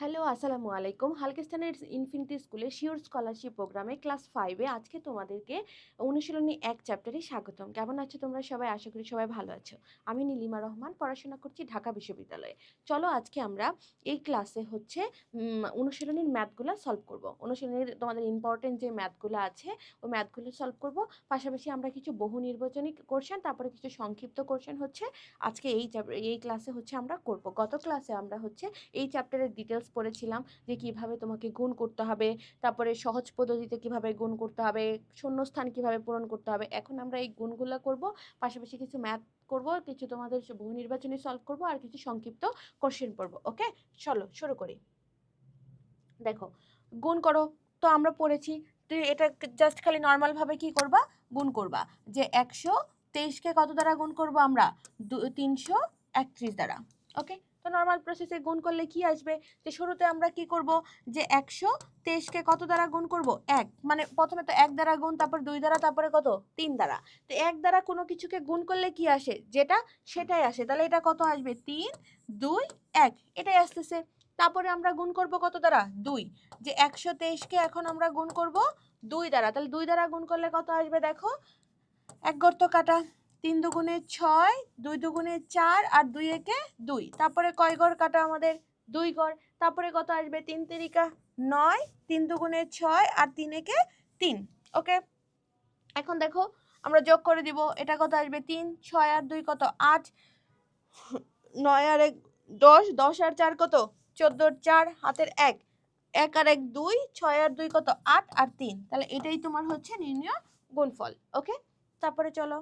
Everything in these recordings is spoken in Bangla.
হ্যালো, আসসালামু আলাইকুম। হালকিস্তানের ইনফিনিটি স্কুলে শিওর স্কলারশিপ প্রোগ্রামে ক্লাস 5 এ আজকে তোমাদেরকে অনুশীলনী 1 চ্যাপ্টারে স্বাগতম। কেমন আছো তোমরা সবাই? আশা করি সবাই ভালো আছো। আমি নীলিমা রহমান, পড়াশোনা করছি ঢাকা বিশ্ববিদ্যালয়ে। চলো আজকে আমরা এই ক্লাসে হচ্ছে অনুশীলনীর ম্যাথগুলো সলভ করব। অনুশীলনীর তোমাদের ইম্পর্টেন্ট যে ম্যাথগুলো আছে ওই ম্যাথগুলো সলভ করব। পাশাপাশি আমরা কিছু বহু নির্বাচনী কোশ্চেন, তারপরে কিছু সংক্ষিপ্ত কোশ্চেন হচ্ছে আজকে এই ক্লাসে হচ্ছে আমরা করব। গত ক্লাসে আমরা হচ্ছে এই চ্যাপ্টারের ডিটেলস পড়েছিলাম যে কিভাবে তোমাকে গুণ করতে হবে, তারপরে সহজ পদ্ধতিতে কিভাবে গুণ করতে হবে, শূন্যস্থান কিভাবে পূরণ করতে হবে। এখন আমরা এই গুণগুলো করব, পাশাপাশি কিছু ম্যাথ করব, কিছু তোমাদের বহু নির্বাচনী সলভ করব, আর কিছু সংক্ষিপ্ত কোশ্চেন পড়ব। ওকে, চলো শুরু করি। দেখো, গুণ করো তো আমরা পড়েছি। তো এটা জাস্ট খালি নর্মাল ভাবে কি করবা, গুণ করবা। যে 123কে কত দ্বারা গুণ করব আমরা? 331 দ্বারা। ওকে, তো নর্মাল প্রসেসে গুণ করলে কি আসবে? যে শুরুতে আমরা কি করব, যে 123কে কত দ্বারা গুণ করব? 1, মানে প্রথমে তো 1 দ্বারা গুণ, তারপর 2 দ্বারা, তারপরে কত? 3 দ্বারা। তো 1 দ্বারা কোনো কিছুকে গুণ করলে কি আসে, যেটা সেটাই আসে। তাহলে এটা কত আসবে? 3 2 1, এটাই আসতেছে। তারপরে আমরা গুণ করব কত দ্বারা? 2। যে 123কে এখন আমরা গুণ করব 2 দ্বারা। তাহলে 2 দ্বারা গুণ করলে কত আসবে? দেখো, এক গর্ত কাটা, 3 দুগুণে 6, 2 দুগুণে 4, আর 2 একে 2। তারপরে কয় গড় কাটা আমাদের? 2 গড়। তারপরে কত আসবে? 3 তিরিকা 9, 3 দুগুণে 6, আর 3 একে 3। ওকে, এখন দেখো আমরা যোগ করে দিব। এটা কত আসবে? 3, 6 আর 2 কত? 8, 9 আর 1 10, 10 আর 4 কত? 14, 4 হাতের 1, 1 আর 1 2, 6 আর 2 কত? 8 আর 3। তাহলে এটাই তোমার হচ্ছে নির্ণয় গুণফল। ওকে, তারপরে চলো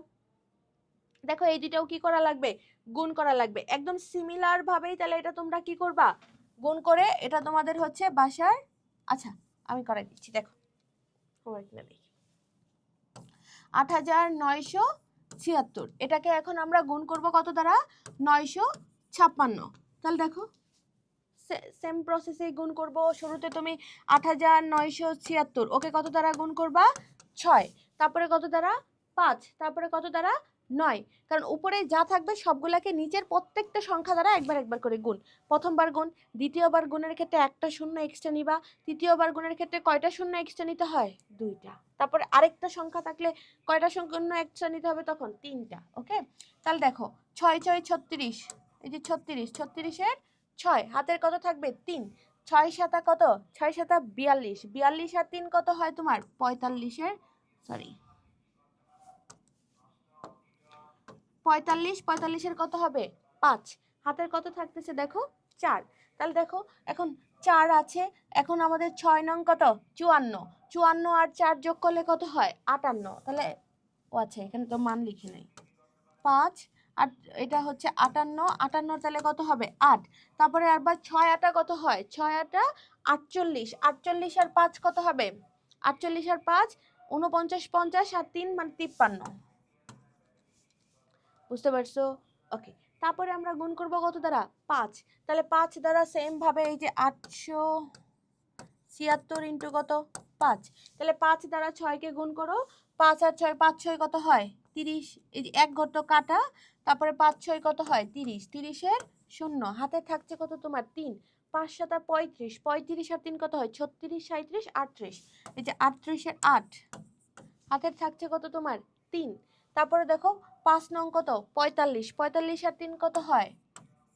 দেখো, এই দুটাও কি করা লাগবে? গুণ করা লাগবে একদম সিমিলার ভাবেই। তাহলে এটা তোমরা কি করবা? গুণ করে এটা তোমাদের হচ্ছে বাসার, আচ্ছা আমি করাই দিচ্ছি। দেখো হোমওয়ার্ক না দেখি, 8976, এটাকে এখন আমরা গুণ করব কত দ্বারা? 956। তাহলে দেখো সেম প্রসেসেই গুণ করব। শুরুতে তুমি 8976, ওকে কত দ্বারা গুণ করবা? 6, তারপরে কত দ্বারা? 5, তারপরে কত দ্বারা? 9। কারণ উপরে যা থাকবে সবগুলাকে নিচের প্রত্যেকটা সংখ্যা দ্বারা একবার একবার করে গুণ। প্রথমবার গুণ, দ্বিতীয়বার গুণের ক্ষেত্রে একটা শূন্য এক্সট্রা নিবা, তৃতীয়বার গুণের ক্ষেত্রে কয়টা শূন্য এক্সট্রা নিতে হয়? 2টা। তারপরে আরেকটা সংখ্যা থাকলে কয়টা শূন্য এক্সট্রা নিতে হবে তখন? 3টা। ওকে, তাহলে দেখো 6 6 36, এই যে 36, 36-এর 6, হাতের কত থাকবে? 3, 6 সাতা কত? 6 সাতা 42, 42 আর 3 কত হয় তোমার? 45-এর, সরি 45, 45-এর কত হবে? 5, হাতের কত থাকতেছে দেখো? 4। তাহলে দেখো এখন 4 আছে, এখন আমাদের 6 নং কত? 54, 54 আর 4 যোগ করলে কত হয়? 58। তাহলে ও আচ্ছা, এখানে তো মান লিখি নাই। 5 আর এটা হচ্ছে 58, 58 তাহলে কত হবে? 8। তারপরে আবার 6 আটা কত হয়? 6 আটা 48, 48 আর 5 কত হবে? 48 আর 5 49, 50 আর 3 মানে 53। বুঝতে পারছো? ওকে, তারপরে আমরা গুণ করব কত দ্বারা? 5। তাহলে 5 দ্বারা সেম ভাবে এই যে 876 ইন্টু কত? 5। তাহলে 5 দ্বারা 6কে গুণ করো। 5 আর 6, 5 6 কত হয়? 30। এই যে এক গর্ত কাটা, তারপরে 5 6 কত হয়? 30, 30-এর শূন্য, হাতে থাকছে কত তোমার? 3, 5 7 35, 35 আর 3 কত হয়? 36, 37, 38। এই যে 38-এর 8, হাতের থাকছে কত তোমার? 3। তারপরে দেখো 5 নং কত? 45, 45 আর 3 কত হয়?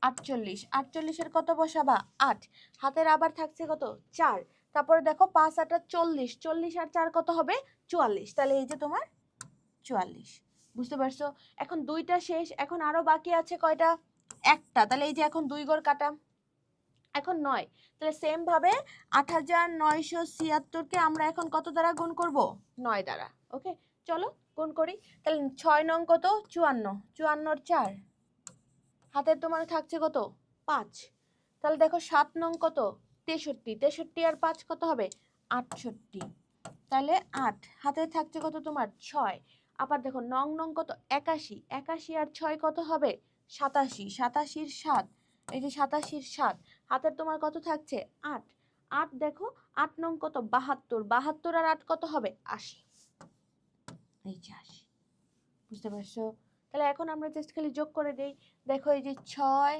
48, 48-এর কত বসাবা? 8, হাতের আবার থাকছে কত? 4। তারপরে দেখো 5 8 40, 40 আর 4 কত হবে? 44। তাহলে এই যে তোমার 44। বুঝতে পারছো? এখন দুইটা শেষ, এখন আরো বাকি আছে কয়টা? একটা। তাহলে এই যে এখন 2 গড় কাটা, এখন 9। তাহলে সেম ভাবে 8976-কে আমরা এখন কত দ্বারা গুণ করব? 9 দ্বারা। ওকে, চলো গুণ করি। তাহলে 6 নং কত? 54, 54-এর 4, হাতের তোমার থাকছে কত? 5। তাহলে দেখো 7 নং কত? 63, 63 আর 5 কত হবে? 68। তাহলে 8, হাতে থাকছে কত তোমার? 6। আবার দেখো 9 নং কত? 81, 81 আর 6 কত হবে? 87, 87-এর 7, এই যে 87-এর 7, হাতের তোমার কত থাকছে? 8। 8 দেখো 8 নং কত? 72, 72 আর 8 কত হবে? 80। এই যে 80। বুঝতে পারছো? তাহলে এখন আমরা জাস্ট খালি যোগ করে দেই। দেখো এই যে 6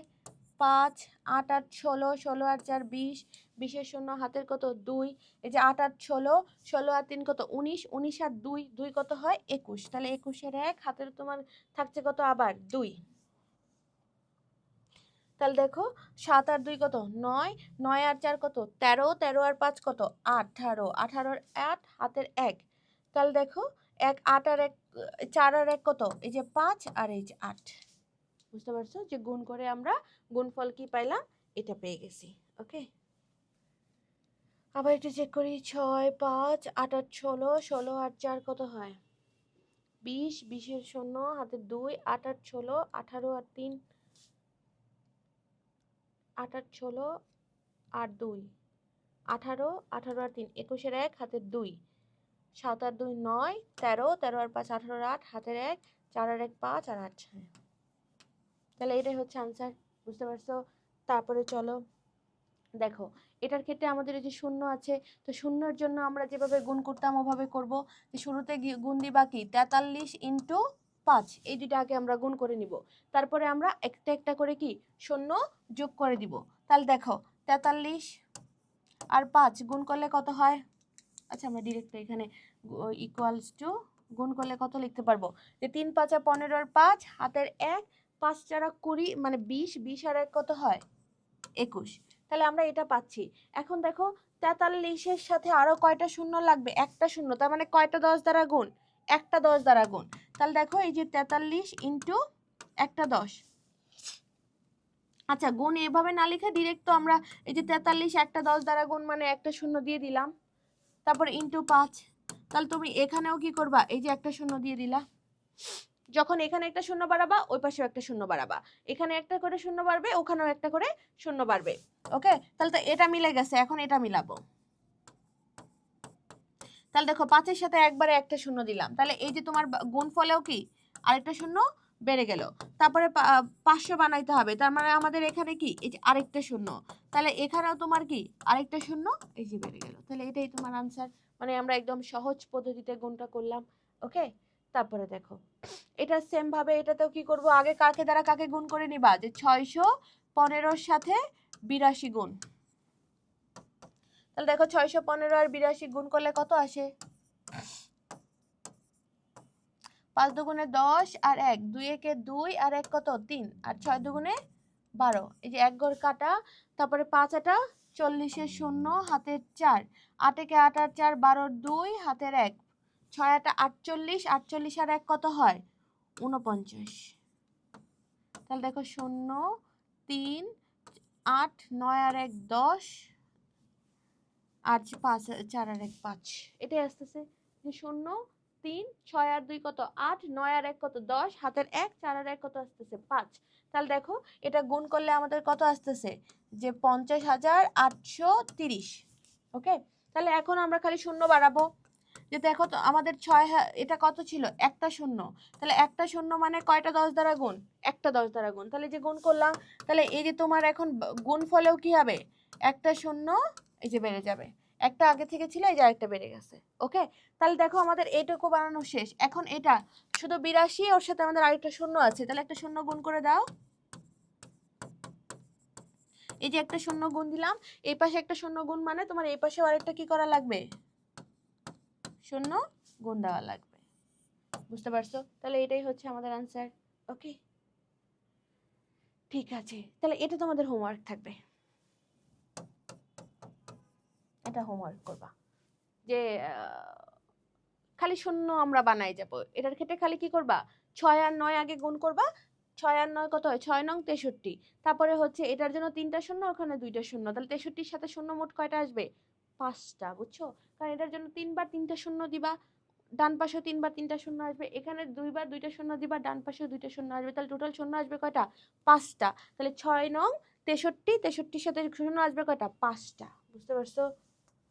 5, 8 8 16, 16 আর 4 20, 20 শূন্য হাতের কত 2, এই যে 8 8 16, 16 আর 3 কত 19, 19 আর 2, 2 কত হয় 21, তাহলে 21 এর 1 হাতের তোমার থাকছে কত আবার 2। তাহলে দেখো 7 আর 2 কত 9, 9 আর 4 কত 13, 13 আর 5 কত 18, 18 আর 8 হাতের 1, তাহলে দেখো 1 8 আর 1 4 আর 1 কত এই যে 5 আর এই যে 8, বুঝতে পারছো যে গুণ করে আমরা গুণফল কি পাইলাম এটা পেয়ে গেছি। ওকে, আবার একটু চেক করি 6 5 8 8 16, 16 আর 4 কত হয় 20, 20 এর শূন্য হাতের 2, 8 8 16, 18 আর 3 8 8 16 আর 2, 18, 18 আর 3 21 এর 1 হাতের 2, 7 আর 2 9, 13, 13 আর 5 18 আর 8 হাতের 1, 4 আর 1 5 আর 8 6, তাহলে এটাই হচ্ছে আনসার, বুঝতে পারছো। তারপরে চলো দেখো এটার ক্ষেত্রে আমাদের এই যে শূন্য আছে, তো শূন্যের জন্য আমরা যেভাবে গুণ করতাম ওভাবে করব, যে শুরুতে গুণ দিবা কি 43 ইন্টু 5, এই দুইটা আগে আমরা গুণ করে নিব, তারপরে আমরা একটা একটা করে কি শূন্য যোগ করে দিব। তাহলে দেখো 43 আর 5 গুণ করলে কত হয়, আচ্ছা আমরা ডিরেক্ট এখানে ইকুয়ালস টু গুণ করলে কত লিখতে পারবো, যে 3 5 15 আর 5 হাতের 1, 5 4 20 মানে 20, 20 আর 1 কত হয় 21, তাহলে আমরা এটা পাচ্ছি। এখন দেখো 43 এর সাথে আরো কয়টা শূন্য লাগবে, একটা শূন্য, তার মানে কয়টা 10 দ্বারা গুণ, একটা 10 দ্বারা গুণ, তাহলে দেখো এই যে 43 ইন্টু একটা 10, আচ্ছা গুণ এভাবে না লিখে ডিরেক্ট তো আমরা এই যে 43 একটা 10 দ্বারা গুণ মানে একটা শূন্য দিয়ে দিলাম, তারপরে ইন্টু 5, তাহলে তুমি এখানেও কি করবা এই যে একটা শূন্য দিয়ে দিলা, যখন এখানে একটা শূন্য বাড়াবা ওই পাশেও একটা শূন্য বাড়াবা, এখানে একটা করে শূন্য বাড়বে ওখানেও একটা করে শূন্য বাড়বে। ওকে, তাহলে তো এটা মিলে গেছে, এখন এটা মিলাবো, তাহলে দেখো 5 এর সাথে একবারে একটা শূন্য দিলাম, তাহলে এই যে তোমার গুণফলেও কি আরেকটা শূন্য বেড়ে গেল, তারপরে 500 বানাইতে হবে, তার মানে আমাদের এখানে কি এই যে আরেকটা শূন্য, তাহলে এখানেও তোমার কি আরেকটা শূন্য এই যে বেড়ে গেল, তাহলে এটাই তোমার আনসার, মানে আমরা একদম সহজ পদ্ধতিতে গুণটা করলাম। ওকে, তারপরে দেখো এটা সেম ভাবে এটাতেও কি করব, আগে কাকে দ্বারা কাকে গুণ করে নিবা, যে 615 সাথে 82 গুণ, তাহলে দেখো 615 আর 82 গুণ করলে কত আসে, 5 দুগুণে 10 আর 1, 2 একে 2 আর 1 কত 3 আর 6 দুগুণে 12, এই যে এক ঘর কাটা, তারপরে 5 আটা 40 এর শূন্য হাতের 4, 8 একে 8 আর 4 12 2 হাতের 1, 6 আটা 48, 48 আর 1 কত হয় 49, তাহলে দেখো 0 3 8 9 আর 1 10 আর 5 4 আর 1 5, এটাই আসতেছে যে 0 3 6 আর 2 কত 8 9 আর 1 কত 10 হাতের 1 4 আর 1 কত আসতেছে 5, তাহলে দেখো এটা গুণ করলে আমাদের কত আসতেছে যে 50,830। ওকে, তাহলে এখন আমরা খালি শূন্য বাড়াবো, যে দেখো তো আমাদের 6 এটা কত ছিল একটা শূন্য, তাহলে একটা শূন্য মানে কয়টা 10 দ্বারা গুণ, একটা 10 দ্বারা গুণ, তাহলে যে গুণ করলাম, তাহলে এই যে তোমার এখন গুণ ফলেও কি হবে একটা শূন্য এই যে বেড়ে যাবে, একটা আগে থেকে ছিল এই যে আরেকটা বেড়ে গেছে। ওকে, তাহলে দেখো আমাদের এইটুকু বানানো শেষ, এখন এটা শুধু 82 ওর সাথে আমাদের আরেকটা শূন্য আছে, তাহলে একটা শূন্য গুণ করে দাও, এই যে একটা শূন্য গুণ দিলাম, এই পাশে একটা শূন্য গুণ মানে তোমার এই পাশে আরেকটা কি করা লাগবে শূন্য গুণ দেওয়া লাগবে, বুঝতে পারছো, তাহলে এটাই হচ্ছে আমাদের আনসার। ওকে, ঠিক আছে, তাহলে এটা তোমাদের হোমওয়ার্ক থাকবে, এটা হোমওয়ার্ক করবা, যে খালি শূন্য আমরা বানাই যাব, এটার ক্ষেত্রে খালি কি করবা 6 আর 9 আগে গুণ করবা, 6 আর 9 কত হয় 6 নং 63, তারপরে হচ্ছে এটার জন্য 3টা শূন্য ওখানে 2টা শূন্য, তাহলে 63 সাথে শূন্য মোট কয়টা আসবে 5টা, বুঝছো, কারণ এটার জন্য 3বার 3টা শূন্য দিবা, ডান পাশেও 3বার 3টা শূন্য আসবে, এখানে 2বার 2টা শূন্য দিবা, ডান পাশেও 2টা শূন্য আসবে, তাহলে টোটাল শূন্য আসবে কয়টা 5টা, তাহলে 6 নং 63, 63 সাথে শূন্য আসবে কয়টা 5টা, বুঝতে পারছো,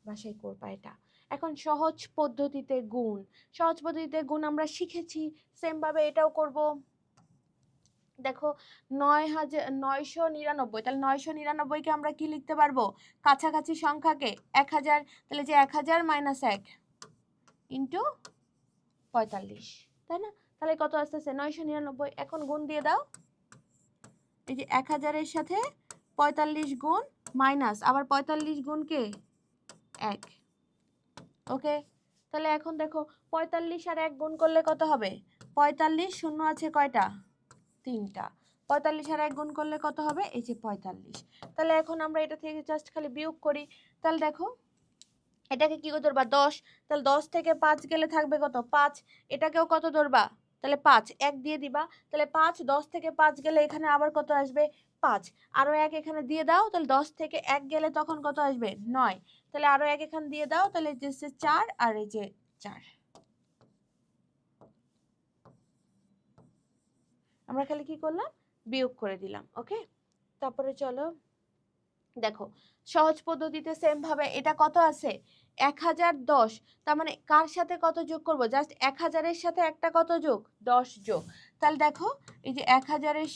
বাসায় করবা এটা। এখন সহজ পদ্ধতিতে গুণ, সহজ পদ্ধতিতে গুণ আমরা শিখেছি, সেম ভাবে এটাও করব, দেখো 9,999, তাহলে 999 কে আমরা কি লিখতে পারবো কাছাকাছি সংখ্যাকে 1000, তাহলে যে 1000 মাইনাস 1 ইন্টু 45, তাই না, তাহলে কত আসতেছে 999, এখন গুণ দিয়ে দাও, এই যে 1000 এর সাথে 45 গুণ মাইনাস আবার 45 গুণ কে 1। ওকে, তাহলে এখন দেখো 45 আর 1 গুণ করলে কত হবে? 45, শূন্য আছে কয়টা? 3টা। 45 আর 1 গুণ করলে কত হবে? এই যে 45। তাহলে এখন আমরা এটা থেকে জাস্ট খালি বিয়োগ করি। তাহলে দেখো এটাকে কি করে ধরবা? 10। তাহলে 10 থেকে 5 গেলে থাকবে কত? 5। এটাকেও কত ধরবা? তাহলে 5, 1 দিয়ে দিবা। তাহলে 5, 10 থেকে 5 গেলে এখানে আবার কত আসবে? 5। আরো 1 এখানে দিয়ে দাও, তাহলে 10 থেকে 1 গেলে তখন কত আসবে? 9। তাহলে আরো 1 এখানে দিয়ে দাও, তাহলে যে 4 আর এই যে 4। আমরা খালি কি করলাম? বিয়োগ করে দিলাম। ওকে, তারপরে চলো দেখো সহজ পদ্ধতিতে সেম ভাবে এটা কত আছে? 1010। তার মানে কার সাথে কত যোগ করব? জাস্ট 1000-এর সাথে একটা কত যোগ? 10 যোগ। তাহলে দেখো এই যে 1000-এর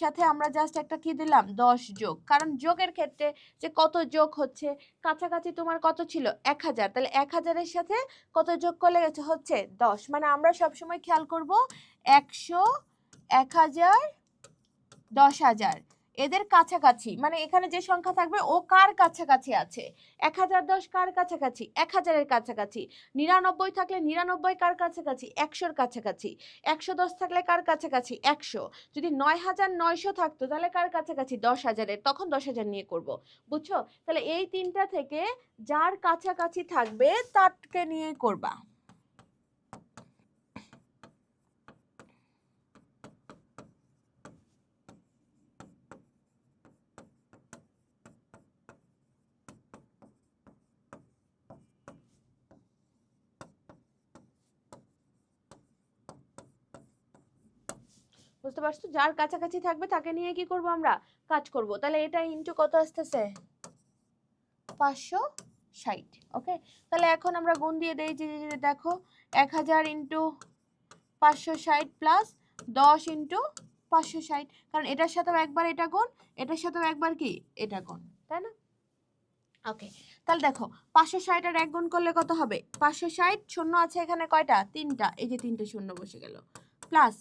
সাথে আমরা জাস্ট একটা কি দিলাম? 10 যোগ। কারণ যোগের ক্ষেত্রে যে কত যোগ হচ্ছে, কাছাকাছি তোমার কত ছিল? 1000। তাহলে 1000-এর সাথে কত যোগ করলে হচ্ছে 10। মানে আমরা সবসময় খেয়াল করব 100, 1000, 10,000 এদের কাছাকাছি, মানে এখানে যে সংখ্যা থাকবে ও কার কাছাকাছি আছে? 1010 কার কাছাকাছি? 1000-এর কাছাকাছি। 99 থাকলে 99 কার কাছাকাছি? 100-র কাছাকাছি। 110 থাকলে কার কাছাকাছি? 100। যদি 9900 থাকতো তাহলে কার কাছাকাছি? 10,000-এর। তখন 10,000 নিয়ে করব। বুঝছো? তাহলে এই তিনটা থেকে যার কাছাকাছি থাকবে তারকে নিয়ে করবা। বুঝতে পারছো? যার কাছাকাছি থাকবে তাকে নিয়ে কি করব আমরা? কাজ করব। তাহলে এটা ইনটু কত আসতেছে? 560। ওকে, তাহলে এখন আমরা গুণ দিয়ে দেই যে দেখো 1000 ইনটু 560 প্লাস 10 ইনটু 560। কারণ এটার সাথেও একবার এটা গুণ, এটার সাথেও একবার কি এটা গুণ, তাই না? ওকে, তাহলে দেখো 560 আর 1 গুণ করলে কত হবে? 560, শূন্য আছে এখানে কয়টা? 3টা। এই যে 3টে শূন্য বসে গেল। প্লাস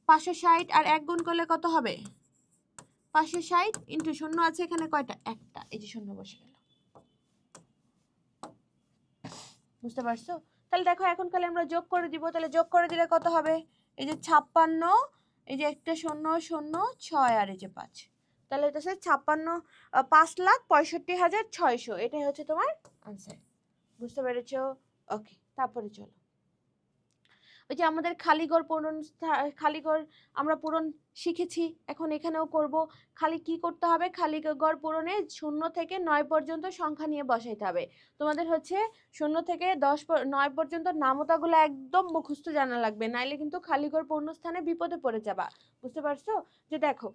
560 আর 1 গুণ করলে কত হবে? 560 ইনটু শূন্য আছে এখানে কয়টা? একটা। এই যে শূন্য বসে গেল। বুঝতে পারছো? তাহলে দেখো এখন খালি আমরা যোগ করে দিব। তাহলে যোগ করে দিলে কত হবে? এই যে 56, এই যে একটা শূন্য শূন্য 6 আর এই যে 5। তাহলে এটা হচ্ছে 5,65,600। এটাই হচ্ছে তোমার আনসার। বুঝতে পেরেছো? ওকে, তারপরে চলো ওই যে আমাদের খালিঘর পূরণ, খালিঘর আমরা পূরণ শিখেছি, এখন এখানেও করব। খালি কি করতে হবে? খালিঘর পূরণে 0 থেকে 9 পর্যন্ত সংখ্যা নিয়ে বসাইতে হবে। তোমাদের হচ্ছে 0 থেকে 9 পর্যন্ত নামতাগুলো একদম মুখস্থ জানা লাগবে, নাইলে কিন্তু খালিঘর পূর্ণস্থানে বিপদে পড়ে যাবা। বুঝতে পারছো? যে দেখো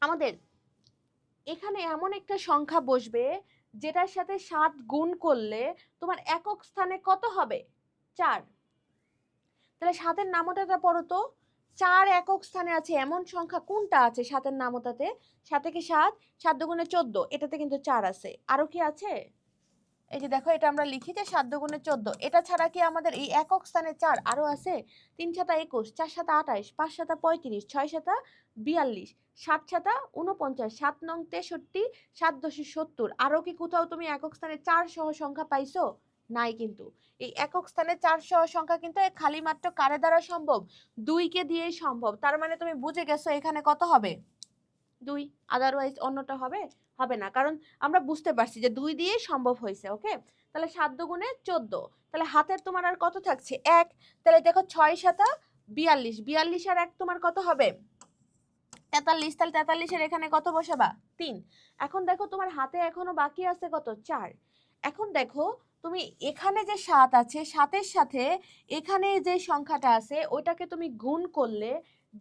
আমাদের এখানে এমন একটা সংখ্যা বসবে যেটার সাথে 7 গুণ করলে তোমার একক স্থানে কত হবে? 4। তাহলে 7-এর নামতাটা পড়ো তো। 4 একক স্থানে আছে এমন সংখ্যা কোনটা আছে 7-এর নামতাতে? 7 কি 7, 7 দুগুণে 14, এটাতে কিন্তু 4 আছে। আরো কি আছে? এই যে দেখো এটা আমরা লিখি যে 7 দুগুণে 14। এটা ছাড়া কি আমাদের এই একক স্থানে 4 আরো আছে? 3 7 21, 4 7 28, 5 7 35, 6 7 42, 7 7 49, 7 9 63, 7 10 70। আরো কি কোথাও তুমি একক স্থানে 4 সহ সংখ্যা পাইছো? নাই কিন্তু। এই একক স্থানে 4 সহ সংখ্যা কিন্তু খালি মাত্র কারে দ্বারা সম্ভব? 2 কে দিয়েই সম্ভব। তার মানে তুমি বুঝে গেছো এখানে কত হবে? 2। আদারওয়াইজ অন্যটা হবে? হবে না, কারণ আমরা বুঝতে পারছি যে 2 দিয়ে সম্ভব হয়েছে। ওকে, তাহলে 7 দুগুণে 14। তাহলে হাতের তোমার আর কত থাকছে? 1। তাহলে দেখো 6 7 42, 42 আর 1 তোমার কত হবে? 43। তাহলে 43-এর এখানে কত বসাবা? 3। এখন দেখো তোমার হাতে এখনো বাকি আছে কত? 4। এখন দেখো তুমি এখানে যে 7 আছে, 7-এর সাথে এখানে যে সংখ্যাটা আছে ওইটাকে তুমি গুণ করলে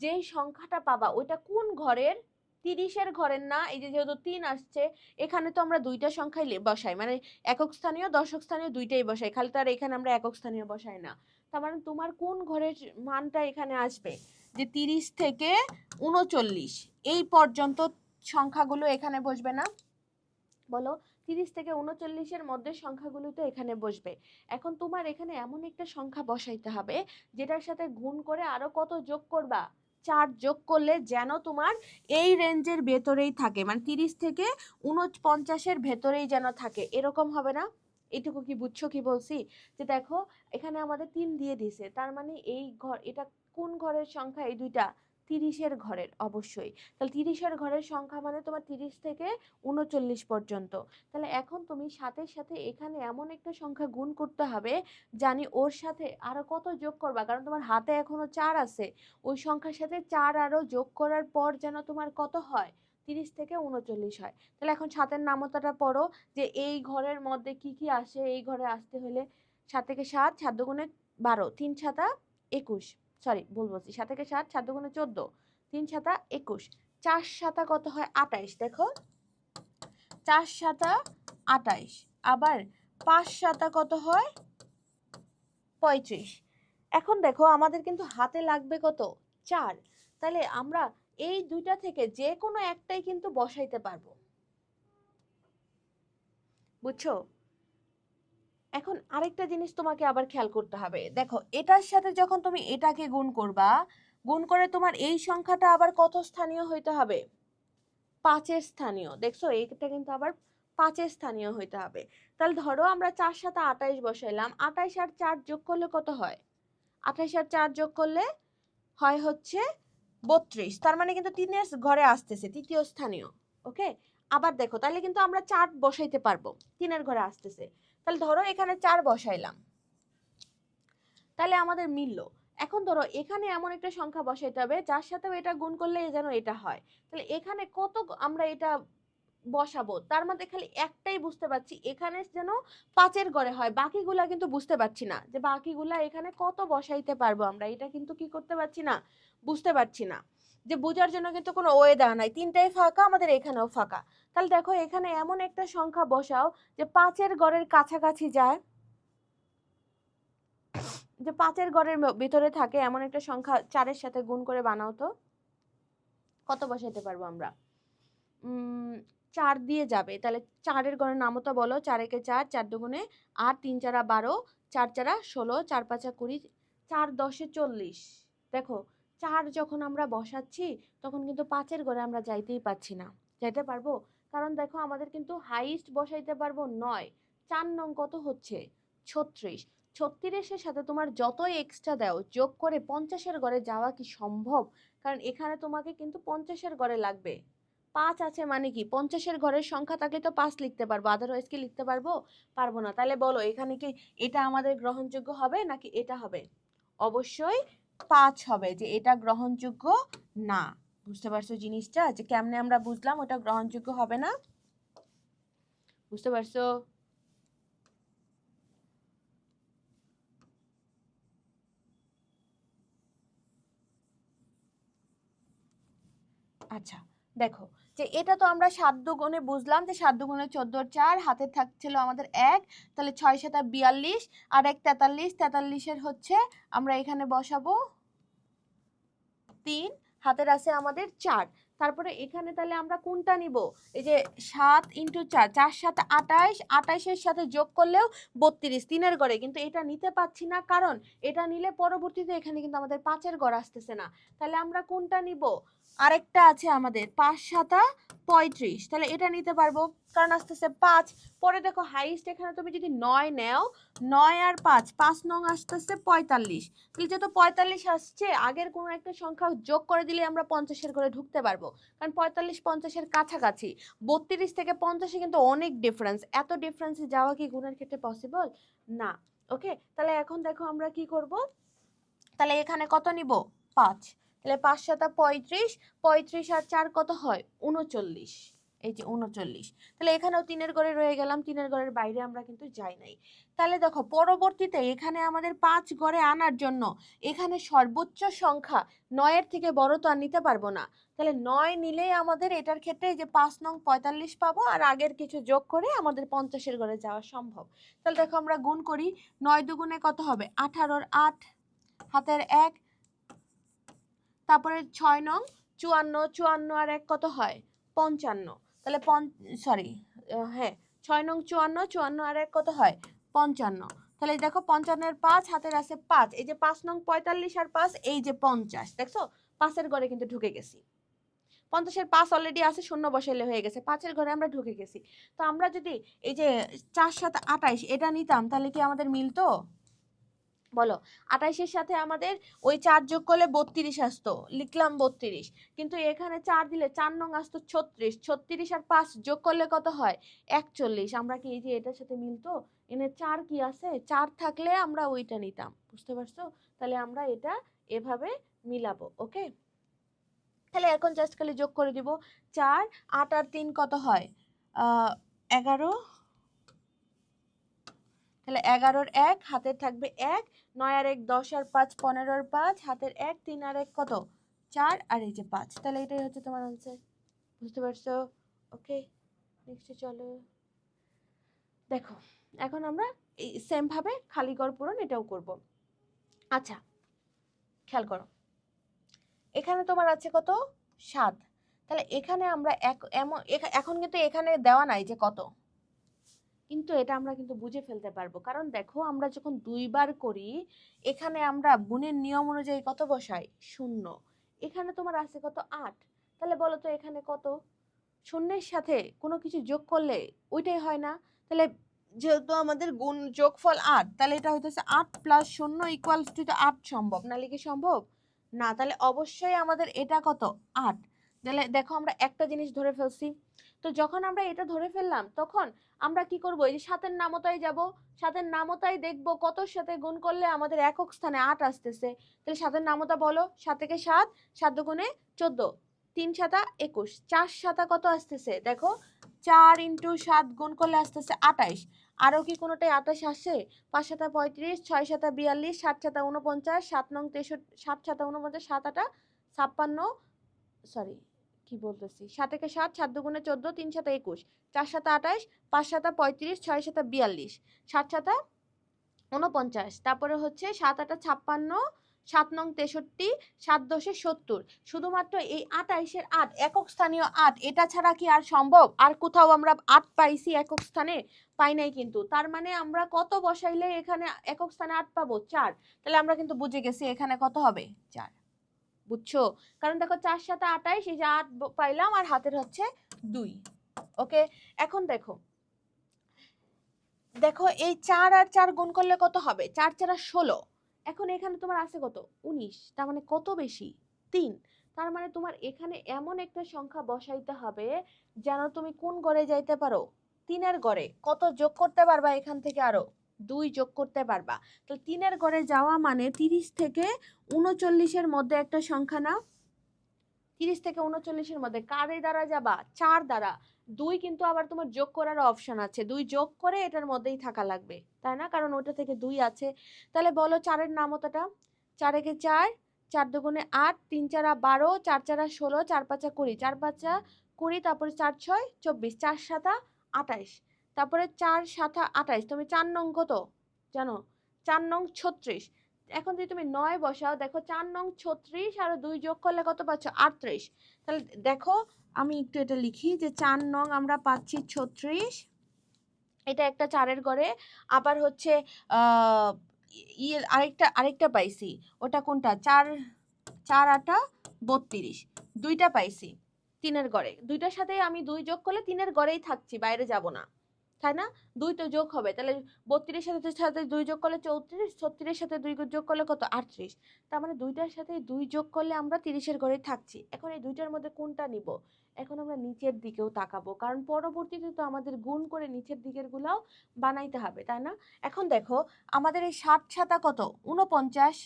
যেই সংখ্যাটা পাবা ওইটা কোন ঘরের? 30-এর ঘরের না? এই যে যেহেতু 3 আসছে এখানে তো আমরা দুইটা সংখ্যাই বসাই, মানে একক স্থানীয় দশক স্থানীয় দুইটাই বসাই, খালি তো আর এখানে আমরা একক স্থানীয় বসাই না। তার মানে তোমার কোন ঘরের মানটা এখানে আসবে? যে 30 থেকে 39 এই পর্যন্ত সংখ্যাগুলো এখানে বসবে না? বলো, 30 থেকে 39-এর মধ্যে সংখ্যাগুলো তো এখানে বসবে। এখন তোমার এখানে এমন একটা সংখ্যা বসাইতে হবে যেটার সাথে গুণ করে আরো কত যোগ করবা? 4 যোগ করলে যেন তোমার এই রেঞ্জের ভেতরেই থাকে, মানে 30 থেকে 49-এর ভেতরেই যেন থাকে, এরকম হবে না? এটুকু কি বুঝছো কি বলছি? যে দেখো এখানে আমাদের 3 দিয়ে দিছে, তার মানে এই ঘর, এটা কোন ঘরের সংখ্যা? এই দুইটা 30-এর ঘরের, অবশ্যই। তাহলে 30-এর ঘরের সংখ্যা মানে তোমার 30 থেকে 39 পর্যন্ত। তাহলে এখন তুমি সাথে সাথে এখানে এমন একটা সংখ্যা গুণ করতে হবে, জানি ওর সাথে আরো কত যোগ করবা, কারণ তোমার হাতে এখনো 4 আছে, ওই সংখ্যার সাথে 4 আরো যোগ করার পর যেন তোমার কত হয়? 30 থেকে 39 হয়। তাহলে এখন সাতের নামতাটা পড়ো, যে এই ঘরের মধ্যে কি কি আসে। এই ঘরে আসতে হলে 7 থেকে 7, 7 দুগুণে 12, 3 7 21, সরি ভুল বলছি, 7 থেকে 7, 7 দুগুণে 14, 3 7 21, 4 7 কত হয়? 28। দেখো 4 7 28, আবার 5 7 কত হয়? 35। এখন দেখো আমাদের কিন্তু হাতে লাগবে কত? 4। তাহলে আমরা এই দুইটা থেকে যে কোনো একটাই কিন্তু বসাইতে পারবো, বুঝছো? এখন আরেকটা জিনিস তোমাকে আবার খেয়াল করতে হবে, দেখো এটার সাথে যখন তুমি এটাকে গুণ করবা, গুণ করে তোমার এই সংখ্যাটা আবার কত স্থানীয় হইতে হবে? 5-এর স্থানীয়। দেখছো এইটা কিন্তু আবার 5-এর স্থানীয় হইতে হবে। তাহলে ধরো আমরা 4 7 28 বসাইলাম, 28 আর 4 যোগ করলে কত হয়? 28 আর 4 যোগ করলে হয় হচ্ছে 32, তার মানে কিন্তু 3-এর ঘরে আসতেছে, তৃতীয় স্থানীয়। ওকে, আবার দেখো তাহলে কিন্তু আমরা 4 বসাইতে পারবো, 3-এর ঘরে আসতেছে। তাহলে ধরো এখানে 4 বসাইলাম, তাহলে আমাদের মিলল। এখন ধরো এখানে এমন একটা সংখ্যা বসাইতে হবে যার সাথেও এটা গুণ করলে যেন এটা হয়। তাহলে এখানে কত আমরা এটা বসাবো, তার মধ্যে খালি একটাই বুঝতে পারছি এখানে যেন 5-এর ঘরে হয়, বাকিগুলা কিন্তু বুঝতে পারছি না যে বাকিগুলা এখানে কত বসাইতে পারবো আমরা, এটা কিন্তু কি করতে পারছি না, বুঝতে পারছি না। যে বোঝার জন্য কিন্তু কোনো ওয়ে দেওয়া নাই, তিনটাই ফাঁকা, আমাদের এখানেও ফাঁকা। তাহলে দেখো এখানে এমন একটা সংখ্যা বসাও যে 5-এর ঘরের কাছাকাছি যায়, যে 5-এর ঘরের ভিতরে থাকে এমন একটা সংখ্যা 4-এর সাথে গুণ করে বানাও তো। কত বসাইতে পারবো আমরা? 4 দিয়ে যাবে, তাহলে 4-এর ঘরের নামতা বলো। 4 একে 4, 4 দুগুণে 8, 3 4 12, 4 4 16, 4 5 20, 4 10 40। দেখো 4 যখন আমরা বসাচ্ছি তখন কিন্তু 5-এর ঘরে আমরা যাইতেই পাচ্ছি না। যাইতে পারবো? কারণ দেখো আমাদের কিন্তু হাইস্ট বসাইতে পারবো 9, 4 নং কত হচ্ছে? 36। 36-এর সাথে তোমার যতই এক্সট্রা দাও যোগ করে 50-এর ঘরে যাওয়া কি সম্ভব? কারণ এখানে তোমাকে কিন্তু 50-এর ঘরে লাগবে। 5 আছে মানে কি 50-এর ঘরের সংখ্যা থাকলে তো 5 লিখতে পারবো, আদারওয়াইজ কি লিখতে পারবো? পারবো না। তাহলে বলো এখানে কি এটা আমাদের গ্রহণযোগ্য হবে নাকি এটা হবে? অবশ্যই 5 হবে, যে এটা গ্রহণযোগ্য না। বুঝতে পারছো জিনিসটা, যে কেমনে আমরা বুঝলাম ওটা গ্রহণযোগ্য হবে না? বুঝতে পারছো? আচ্ছা দেখো, যে এটা তো আমরা 7 দুগুণে বুঝলাম, যে 7 দুগুণে 14 আর 4, হাতে থাকছিল আমাদের 1, তাহলে 6 7 42, আর 1 43, 43-এর হচ্ছে আমরা এখানে বসাবো 3, হাতের আছে আমাদের 4। তারপরে এখানে তাহলে আমরা কোনটা নিব? এই যে 7 × 4, 4 7 28, 28-এর সাথে যোগ করলেও 32, 3-এর ঘরে, কিন্তু এটা নিতে পাচ্ছি না, কারণ এটা নিলে পরবর্তীতে এখানে কিন্তু আমাদের 5-এর ঘর আসতেছে না। তাহলে আমরা কোনটা নিব? আরেকটা আছে আমাদের 5 7 35, তাহলে এটা নিতে পারবো কারণ আসতেছে 5। পরে দেখো হাইস্ট এখানে তুমি যদি 9 নাও, 9 আর 5, 5 নং আসতেছে 45। তাহলে যেহেতু 45 আসছে, আগের কোনো একটা সংখ্যা যোগ করে দিলে আমরা 50-এর ঘরে ঢুকতে পারবো, কারণ 45 50-এর কাছাকাছি। 32 থেকে 50-এ কিন্তু অনেক ডিফারেন্স, এত ডিফারেন্সে যাওয়া কি গুণের ক্ষেত্রে পসিবল না। ওকে, তাহলে এখন দেখো আমরা কি করব, তাহলে এখানে কত নিব? 5। তাহলে 5 7 35, 35 আর 4 কত হয়? 39। এই যে 39। তাহলে এখানেও 3-এর ঘরে রয়ে গেলাম, 3-এর ঘরের বাইরে আমরা কিন্তু যাই নাই। তাহলে দেখো পরবর্তীতে এখানে আমাদের 5 ঘরে আনার জন্য এখানে সর্বোচ্চ সংখ্যা 9-এর থেকে বড় তো আর নিতে পারবো না। তাহলে 9 নিলেই আমাদের এটার ক্ষেত্রে এই যে 5 নং 45 পাবো, আর আগের কিছু যোগ করে আমাদের 50-এর ঘরে যাওয়া সম্ভব। তাহলে দেখো আমরা গুণ করি, 9 দুগুণে কত হবে? 18 আর 8, হাতের 1, তারপরে 6 নং 54, 54 আর 1 কত হয়? 55। তাহলে সরি, হ্যাঁ 6 নং 54, 54 আর 1 কত হয়? 55। তাহলে দেখো 55-এর 5, হাতের আছে 5, এই যে 5 নং 45 আর 5, এই যে 50। দেখছো 5-এর ঘরে কিন্তু ঢুকে গেছি। 50-এর 5 অলরেডি আছে, শূন্য বসাইলে হয়ে গেছে, 5-এর ঘরে আমরা ঢুকে গেছি। তো আমরা যদি এই যে 4 7 28 এটা নিতাম তাহলে কি আমাদের মিলতো? বলো। 28-এর সাথে আমাদের ওই 4 যোগ করলে 32 আসতো, লিখলাম 32। কিন্তু এখানে 4 দিলে 4 নং আসতো 36, 36 আর 5 যোগ করলে কত হয়? 41। আমরা কি এই যে এটার সাথে মিলতো? এনে 4 কি আছে? 4 থাকলে আমরা ওইটা নিতাম, বুঝতে পারছো? তাহলে আমরা এটা এভাবে মিলাবো। ওকে, তাহলে এখন জাস্ট খালি যোগ করে দিব। 4 8 আর 3 কত হয়? 11। তাহলে 11-র 1 হাতের থাকবে 1, 9 আর 1 10 আর 5 15-র 5 হাতের 1, 3 আর 1 কত? 4 আর এই যে 5। তাহলে এটাই হচ্ছে তোমার আনসার, বুঝতে পারছো? ওকে, নেক্সটে চলো। দেখো এখন আমরা এই সেম ভাবে খালি ঘর পূরণ এটাও করব। আচ্ছা, খেয়াল করো, এখানে তোমার আছে কত? 7। তাহলে এখানে আমরা এখন কিন্তু এখানে দেওয়া নাই যে কত, কিন্তু এটা আমরা কিন্তু বুঝে ফেলতে পারবো। কারণ দেখো আমরা যখন 2 বার করি, এখানে আমরা গুণের নিয়ম অনুযায়ী কত বসাই? 0। এখানে তোমার আছে কত? 8। তাহলে বলো তো এখানে কত? শূন্যের সাথে কোনো কিছু যোগ করলে ওইটাই হয় না? তাহলে যেহেতু আমাদের গুণ যোগফল 8, তাহলে এটা হইতেছে 8 + 0 = 8 সম্ভব, নাহলে কি সম্ভব? না। তাহলে অবশ্যই আমাদের এটা কত? 8। তাহলে দেখো আমরা একটা জিনিস ধরে ফেলছি। তো যখন আমরা এটা ধরে ফেললাম তখন আমরা কি করব? এই যে 7-এর নামতায় যাব, 7-এর নামতায় দেখব কতর সাথে গুণ করলে আমাদের একক স্থানে 8 আসতেছে। তাহলে 7-এর নামতা বলো। 7 থেকে 7, 7 দুগুণে 14, 3 7 21, 4 7 কত আসতেছে? দেখো 4 × 7 গুণ করলে আসতেছে 28। আরও কি কোনোটাই 28 আসে? 5 7 35, 6 7 42, 7 7 49, 7 নং 63, 7 7 49, 7 8 56, সরি কি বলতেছি, 7 থেকে 7, 7 দুগুণে 14, 3 7 21, 4 7 28, 5 7 35, 6 7 42, 7 7 49, তারপরে হচ্ছে 7 8 56, 7 নং 63, 7 10 70। শুধুমাত্র এই 28-এর 8 একক স্থানীয় 8, এটা ছাড়া কি আর সম্ভব? আর কোথাও আমরা 8 পাইছি একক স্থানে? পাই নাই কিন্তু। তার মানে আমরা কত বসাইলে এখানে একক স্থানে 8 পাবো? 4। তাহলে আমরা কিন্তু বুঝে গেছি এখানে কত হবে? 4। বুঝছো? কারণ দেখো 4 7 28, এই যে 8 পাইলাম আর হাতের হচ্ছে 2। ওকে, এখন দেখো দেখো এই 4 আর 4 গুণ করলে কত হবে? 4 4 16। এখন এখানে তোমার আছে কত? 19। তার মানে কত বেশি? 3। তার মানে তোমার এখানে এমন একটা সংখ্যা বসাইতে হবে যেন তুমি কোন ঘরে যাইতে পারো? 3-এর ঘরে। কত যোগ করতে পারবা এখান থেকে? আরো 2 যোগ করতে পারবা। তাহলে 3-এর ঘরে যাওয়া মানে 30 থেকে 39-এর মধ্যে একটা সংখ্যা না? 30 থেকে 39-এর মধ্যে কারে দ্বারা যাবা? 4 দ্বারা। 2 কিন্তু আবার তোমার যোগ করার অপশন আছে, 2 যোগ করে এটার মধ্যেই থাকা লাগবে, তাই না? কারণ ওটা থেকে 2 আছে। তাহলে বলো 4-এর নামতাটা। 4 একে 4, 4 দুগুণে 8, 3 4 12, 4 4 16, 4 5 20, 4 5 20, তারপরে 4 6 24, 4 7 28, তারপরে 4 7 28। তুমি 4 নং কত জানো? 4 নং 36। এখন যদি তুমি 9 বসাও, দেখো 4 নং 36 আর 2 যোগ করলে কত পাচ্ছ? 38। তাহলে দেখো আমি একটু এটা লিখি যে 4 নং আমরা পাচ্ছি 36, এটা একটা 4-এর ঘরে। আবার হচ্ছে আরেকটা পাইছি, ওটা কোনটা? 4 4 8 32, দুইটা পাইছি 3-এর ঘরে। দুইটার সাথে আমি 2 যোগ করলে 3-এর ঘরেই থাকছি, বাইরে যাব না, তাই না? 2 তো যোগ হবে, তাহলে 32-এর সাথে 2 যোগ করলে 34, 36-এর সাথে 2 যোগ করলে কত? 38। তার মানে দুইটার সাথে 2 যোগ করলে আমরা 30-এর ঘরেই থাকছি। এখন এই দুইটার মধ্যে কোনটা নিব? এখন আমরা নিচের দিকেও তাকাবো, কারণ পরবর্তীতে তো আমাদের গুণ করে নিচের দিকের গুলাও বানাইতে হবে, তাই না? এখন দেখো আমাদের এই 7 7 কত? 49।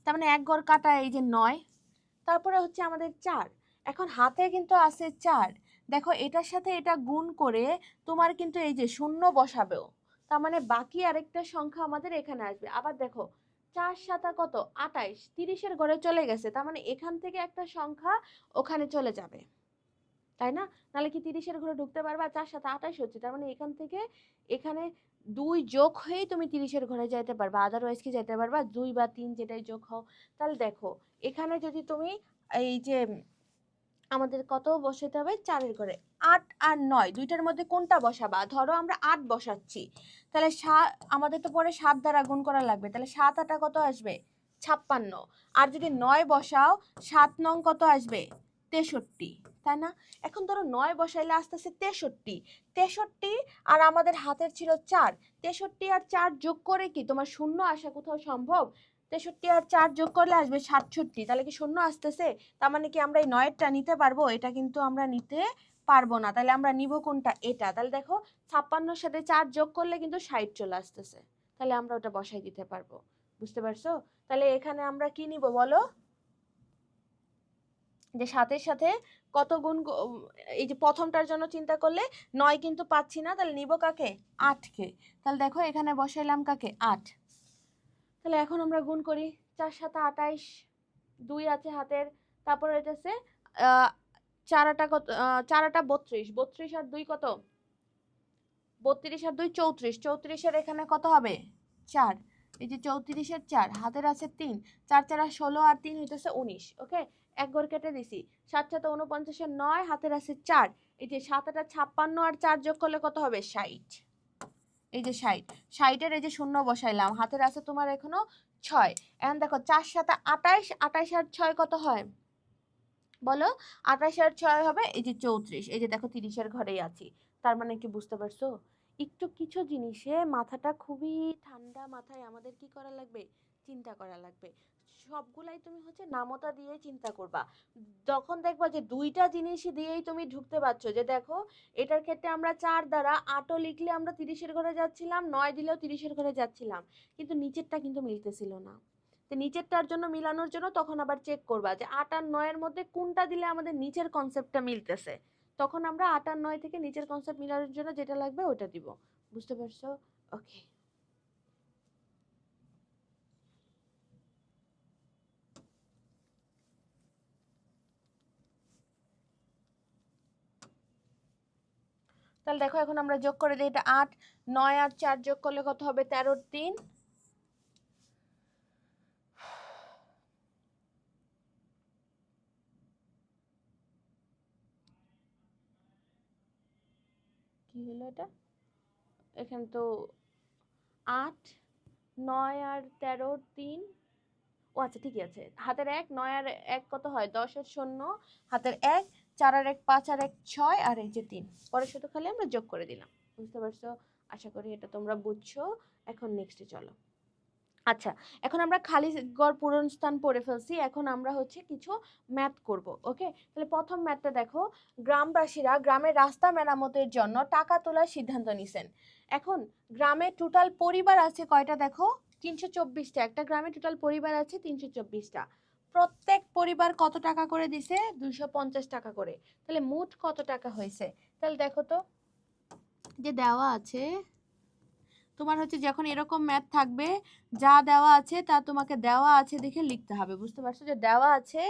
তার মানে এক ঘর কাটা, এই যে 9। তারপরে হচ্ছে আমাদের 4। এখন হাতে কিন্তু আছে 4। দেখো এটার সাথে এটা গুণ করে তোমার কিন্তু এই যে 0 বসাবেও, তার মানে বাকি আরেকটা সংখ্যা আমাদের এখানে আসবে। আবার দেখো 4 7 কত? 28, 30-এর ঘরে চলে গেছে, তার মানে এখান থেকে একটা সংখ্যা ওখানে চলে যাবে, তাই না? নাহলে কি 30-এর ঘরে ঢুকতে পারবা? 4 7 28 হচ্ছে, তার মানে এখান থেকে এখানে 2 যোগ হয়েই তুমি 30-এর ঘরে যাইতে পারবা, আদারওয়াইজ কি যাইতে পারবা? 2 বা 3 যেটাই যোগ হও। তাহলে দেখো এখানে যদি তুমি এই যে আমাদের কত বসাতে হবে? 4-এর ঘরে 8 আর 9 দুইটার মধ্যে কোনটা বসাবা? ধরো আমরা 8 বসাচ্ছি, তাহলে আমাদের তো পরে 7 দ্বারা গুণ করা লাগবে, তাহলে 7 8 কত আসবে? 56, আর যদি 9 বসাও 7 নং কত আসবে 63, তাই না? এখন ধরো 9 বসাইলে আসতেছে 63, 63 আর আমাদের হাতের ছিল 4, 63 আর 4 যোগ করে কি তোমার শূন্য আসা কোথাও সম্ভব? 63 আর 4 যোগ করলে আসবে 67, তাহলে কি শূন্য আসতেছে? তার মানে কি আমরা এই 9টা নিতে পারবো? এটা কিন্তু আমরা নিতে পারবো না, তাহলে আমরা নিব কোনটা? এটা। তাহলে দেখো 56 সাথে 4 যোগ করলে কিন্তু 60 চলে আসতেছে, তাহলে আমরা ওটা বসাই দিতে পারবো। বুঝতে পারছো? তাহলে এখানে আমরা কি নিব বলো? যে 7-এর সাথে কত গুণ, এই যে প্রথমটার জন্য চিন্তা করলে 9 কিন্তু পাচ্ছি না, তাহলে নিব কাকে? 8কে। তাহলে দেখো এখানে বসাইলাম কাকে? 8। তাহলে এখন আমরা গুণ করি, 4 7 28, 2 আছে হাতের, তারপর হইতেছে 4 8 কত, 4 8 32, 32 আর 2 কত? 32 আর 2 34, 34 এর এখানে কত হবে? 4। এই যে 34 এর 4 হাতের আছে 3, 4 4 16 আর 3 হইতেছে 19। ওকে, এক ঘর কেটে দিছি। 7 7 49 এর 9 হাতের আছে 4, এই যে 7 8 56 আর 4 যোগ করলে কত হবে? 60। এই যে 60, 60 এর এই যে শূন্য বসাইলাম, হাতের আছে তোমার এখনো 6। এখন দেখো 4 7 28, 28 আর 6 কত হয় বলো? 28 আর 6 হবে এই যে 34। এই যে দেখো 30 এর ঘরেই আছি। তার মানে কি বুঝতে পারছো? একটু কিছু জিনিসে মাথাটা খুবই ঠান্ডা মাথায় আমাদের কি করা লাগবে? চিন্তা করা লাগবে। সবগুলাই তুমি হচ্ছে নামতা দিয়ে চিন্তা করবা। যখন দেখবা যে দুইটা জিনিস দিয়েই তুমি ঢুকতে পারছো, যে দেখো এটার ক্ষেত্রে আমরা 4 দ্বারা 8ও লিখলে আমরা 30 এর ঘরে যাচ্ছিলাম, 9 দিলেও 30 এর ঘরে যাচ্ছিলাম, কিন্তু নিচেরটা কিন্তু মিলতেছিল না। তো নিচেরটার জন্য মিলানোর জন্য তখন আবার চেক করবা যে 8 আর 9 এর মধ্যে কোনটা দিলে আমাদের নিচের কনসেপ্টটা মিলতেছে, তখন আমরা 8 আর 9 থেকে নিচের কনসেপ্ট মিলানোর জন্য যেটা লাগবে ওটা দিব। বুঝতে পারছো? ওকে, তাহলে দেখো এখন আমরা যোগ করে দিই, এটা 8, 9 আর 4 যোগ করলে কত হবে? 13 আর 3, কি হলো এটা? এখানে তো 8 9 আর 13 3, ও আচ্ছা ঠিকই আছে। হাতের 1 9 আর 1 কত হয়? 10 আর 0, হাতের 1 4 আর 1 5 আর 1 6 আর এই যে 3, পরে শুধু খালি আমরা যোগ করে দিলাম। বুঝতে পারছো? আশা করি এটা তোমরা বুঝছো। এখন নেক্সটে চলো। আচ্ছা, এখন আমরা খালি গড় পূরণ স্থান পড়ে ফেলছি, এখন আমরা হচ্ছে কিছু ম্যাথ করব। ওকে, তাহলে প্রথম ম্যাথটা দেখো, গ্রামবাসীরা গ্রামের রাস্তা মেরামতের জন্য টাকা তোলার সিদ্ধান্ত নিছেন। এখন গ্রামে টোটাল পরিবার আছে কয়টা দেখো? 324টা। একটা গ্রামে টোটাল পরিবার আছে 324টা। প্রত্যেক পরিবার কত টাকা করে দিছে? 250 টাকা করে। তাহলে মোট কত টাকা হয়েছে? তাহলে দেখো তো, যে দেওয়া আছে তোমার হচ্ছে যখন এরকম ম্যাথ থাকবে, যা দেওয়া আছে তা তোমাকে দেওয়া আছে দেখে লিখতে হবে। বুঝতে পারছো? যে দেওয়া আছে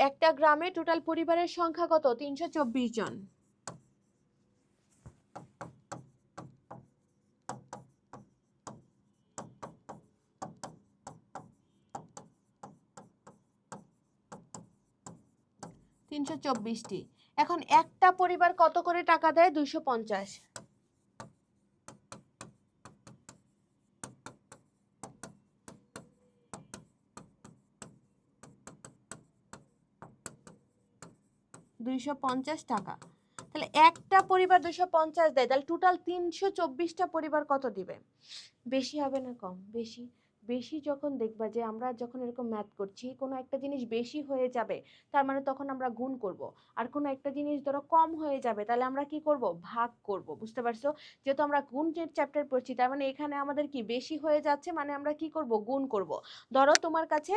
একটা গ্রামে টোটাল পরিবারের সংখ্যা কত? 324 জন। তিনশো চব্বিশটি। এখন একটা পরিবার কত করে টাকা দেয়? 250। টাকা। তাহলে একটা পরিবার 250 দেয়, তাহলে টোটাল 324টা পরিবার কত দিবে? বেশি হবে না কম? বেশি। বেশি যখন দেখবা যে আমরা যখন এরকম ম্যাথ করছি কোনো একটা জিনিস বেশি হয়ে যাবে, তার মানে তখন আমরা গুণ করব। আর কোনো একটা জিনিস ধরো কম হয়ে যাবে, তাহলে আমরা কি করব? ভাগ করব। বুঝতে পারছো? যেহেতু আমরা গুণের চ্যাপ্টার পড়ছি, তার মানে এখানে আমাদের কি বেশি হয়ে যাচ্ছে, মানে আমরা কি করব? গুণ করব। ধরো তোমার কাছে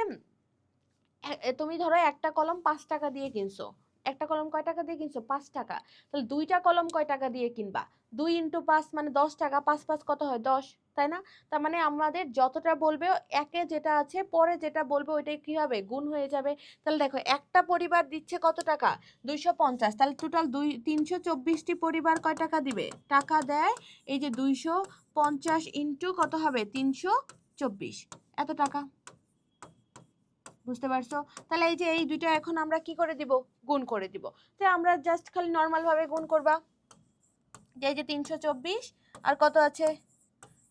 তুমি ধরো একটা কলম 5 টাকা দিয়ে কিনছো। একটা কলম কয় টাকা দিয়ে কিনছো? 5 টাকা। তাহলে দুইটা কলম কয় টাকা দিয়ে কিনবা? 2 ইন্টু 5 মানে 10 টাকা, 5 5 কত হয়? 10, তাই না? তার মানে আমাদের যতটা বলবে একে যেটা আছে পরে যেটা বলবে ওইটাই কি হবে? গুণ হয়ে যাবে। তাহলে দেখো একটা পরিবার দিচ্ছে কত টাকা? 250। তাহলে টোটাল 324টি পরিবার কয় টাকা দিবে? টাকা দেয় এই যে 250 ইন্টু কত হবে? 324, এত টাকা। বুঝতে পারছো? তাহলে এই যে এই দুইটা এখন আমরা কি করে দিব? গুণ করে দিব। তো আমরা জাস্ট খালি নর্মাল ভাবে গুণ করবা, যে এই যে 324 আর কত আছে?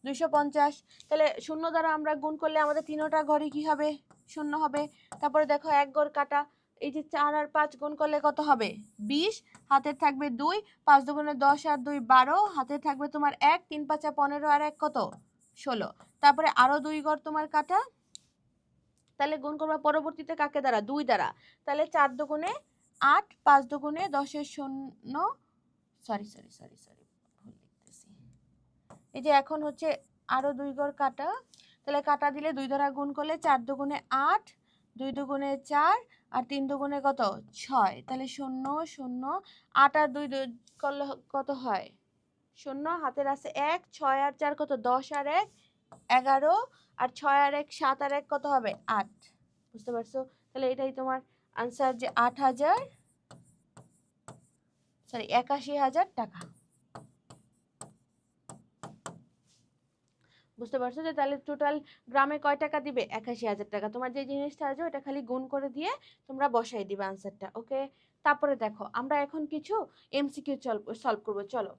250। তাহলে শূন্য দ্বারা আমরা গুণ করলে আমাদের তিনোটা ঘরে কি হবে, শূন্য হবে। তারপরে দেখো এক ঘর কাটা, এই যে 4 আর 5 গুণ করলে কত হবে, 20, হাতে থাকবে 2, 5 দুগুণে 10 আর 2 12, হাতে থাকবে তোমার 1, 3 5 15 আর 1 কত, 16। তারপরে আরো 2 ঘর তোমার কাটা, তাহলে গুণ করবা পরবর্তীতে কাকে দ্বারা, 2 দ্বারা। তাহলে 4 দুগুণে 8, 5 দুগুণে 10 এর 0, সরি সরি সরি সরি ভুল লিখতেছি। এই যে এখন হচ্ছে আরো 2 ঘর কাটা, তাহলে কাটা দিলে 2 দ্বারা গুণ করলে 4 দুগুণে 8, 2 দুগুণে 4 আর 3 দুগুণে কত, 6। তাহলে 0 0, 8 আর 2 করলে কত হয়, 0, হাতের আছে 1, 6 আর 4 কত, 10 আর 1 11, আর 6 আর 1 7 আর 1 কত হবে, 8। বুঝতে পারছো? তাহলে এটাই তোমার আনসার, যে 81,000 টাকা। বুঝতে পারছো? যে তাহলে টোটাল গ্রামে কয় টাকা দিবে, 81,000 টাকা। তোমার যে জিনিসটা আছে ওটা খালি গুণ করে দিয়ে তোমরা বসাই দিবে আনসারটা। ওকে, তারপরে দেখো আমরা এখন কিছু এমসিকিউ সলভ করবো। চলো,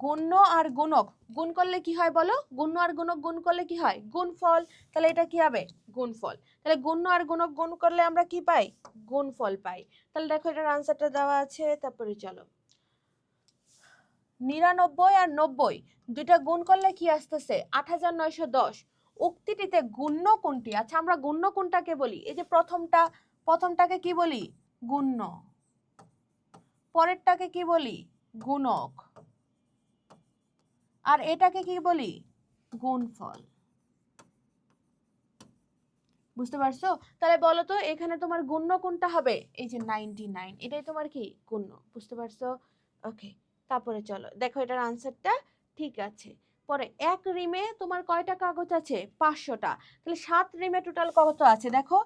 গুণ্য আর গুণক গুণ করলে কি হয় বলো, গুণ্য আর গুণক গুণ করলে কি হয়, গুণফল। তাহলে এটা কি হবে, গুণফল। তাহলে গুণ্য আর গুণক গুণ করলে আমরা কি পাই, গুণফল পাই। তাহলে দেখো এটার আনসারটা দেওয়া আছে। তারপরে চলো, 99 আর 90 দুইটা গুণ করলে কি আসতেছে, 8,910। উক্তিটিতে গুণ্য কোনটি, আচ্ছা আমরা গুণ্য কোনটাকে বলি, এই যে প্রথমটাকে কি বলি, গুণ্য, পরেরটাকে কি বলি, গুণক, আর এটাকে কি বলি, গুণফল। বুঝতে পারছো? তাহলে বলো তো এখানে তোমার গুণ্য কোনটা হবে, এই যে 99, এটাই তোমার কি গুণ্য। বুঝতে পারছো? ওকে, তারপরে চলো দেখো এটার আনসারটা ঠিক আছে। পরে এক রিমে তোমার কয়টা কাগজ আছে, 500টা। তাহলে 7 রিমে টোটাল কত আছে, দেখো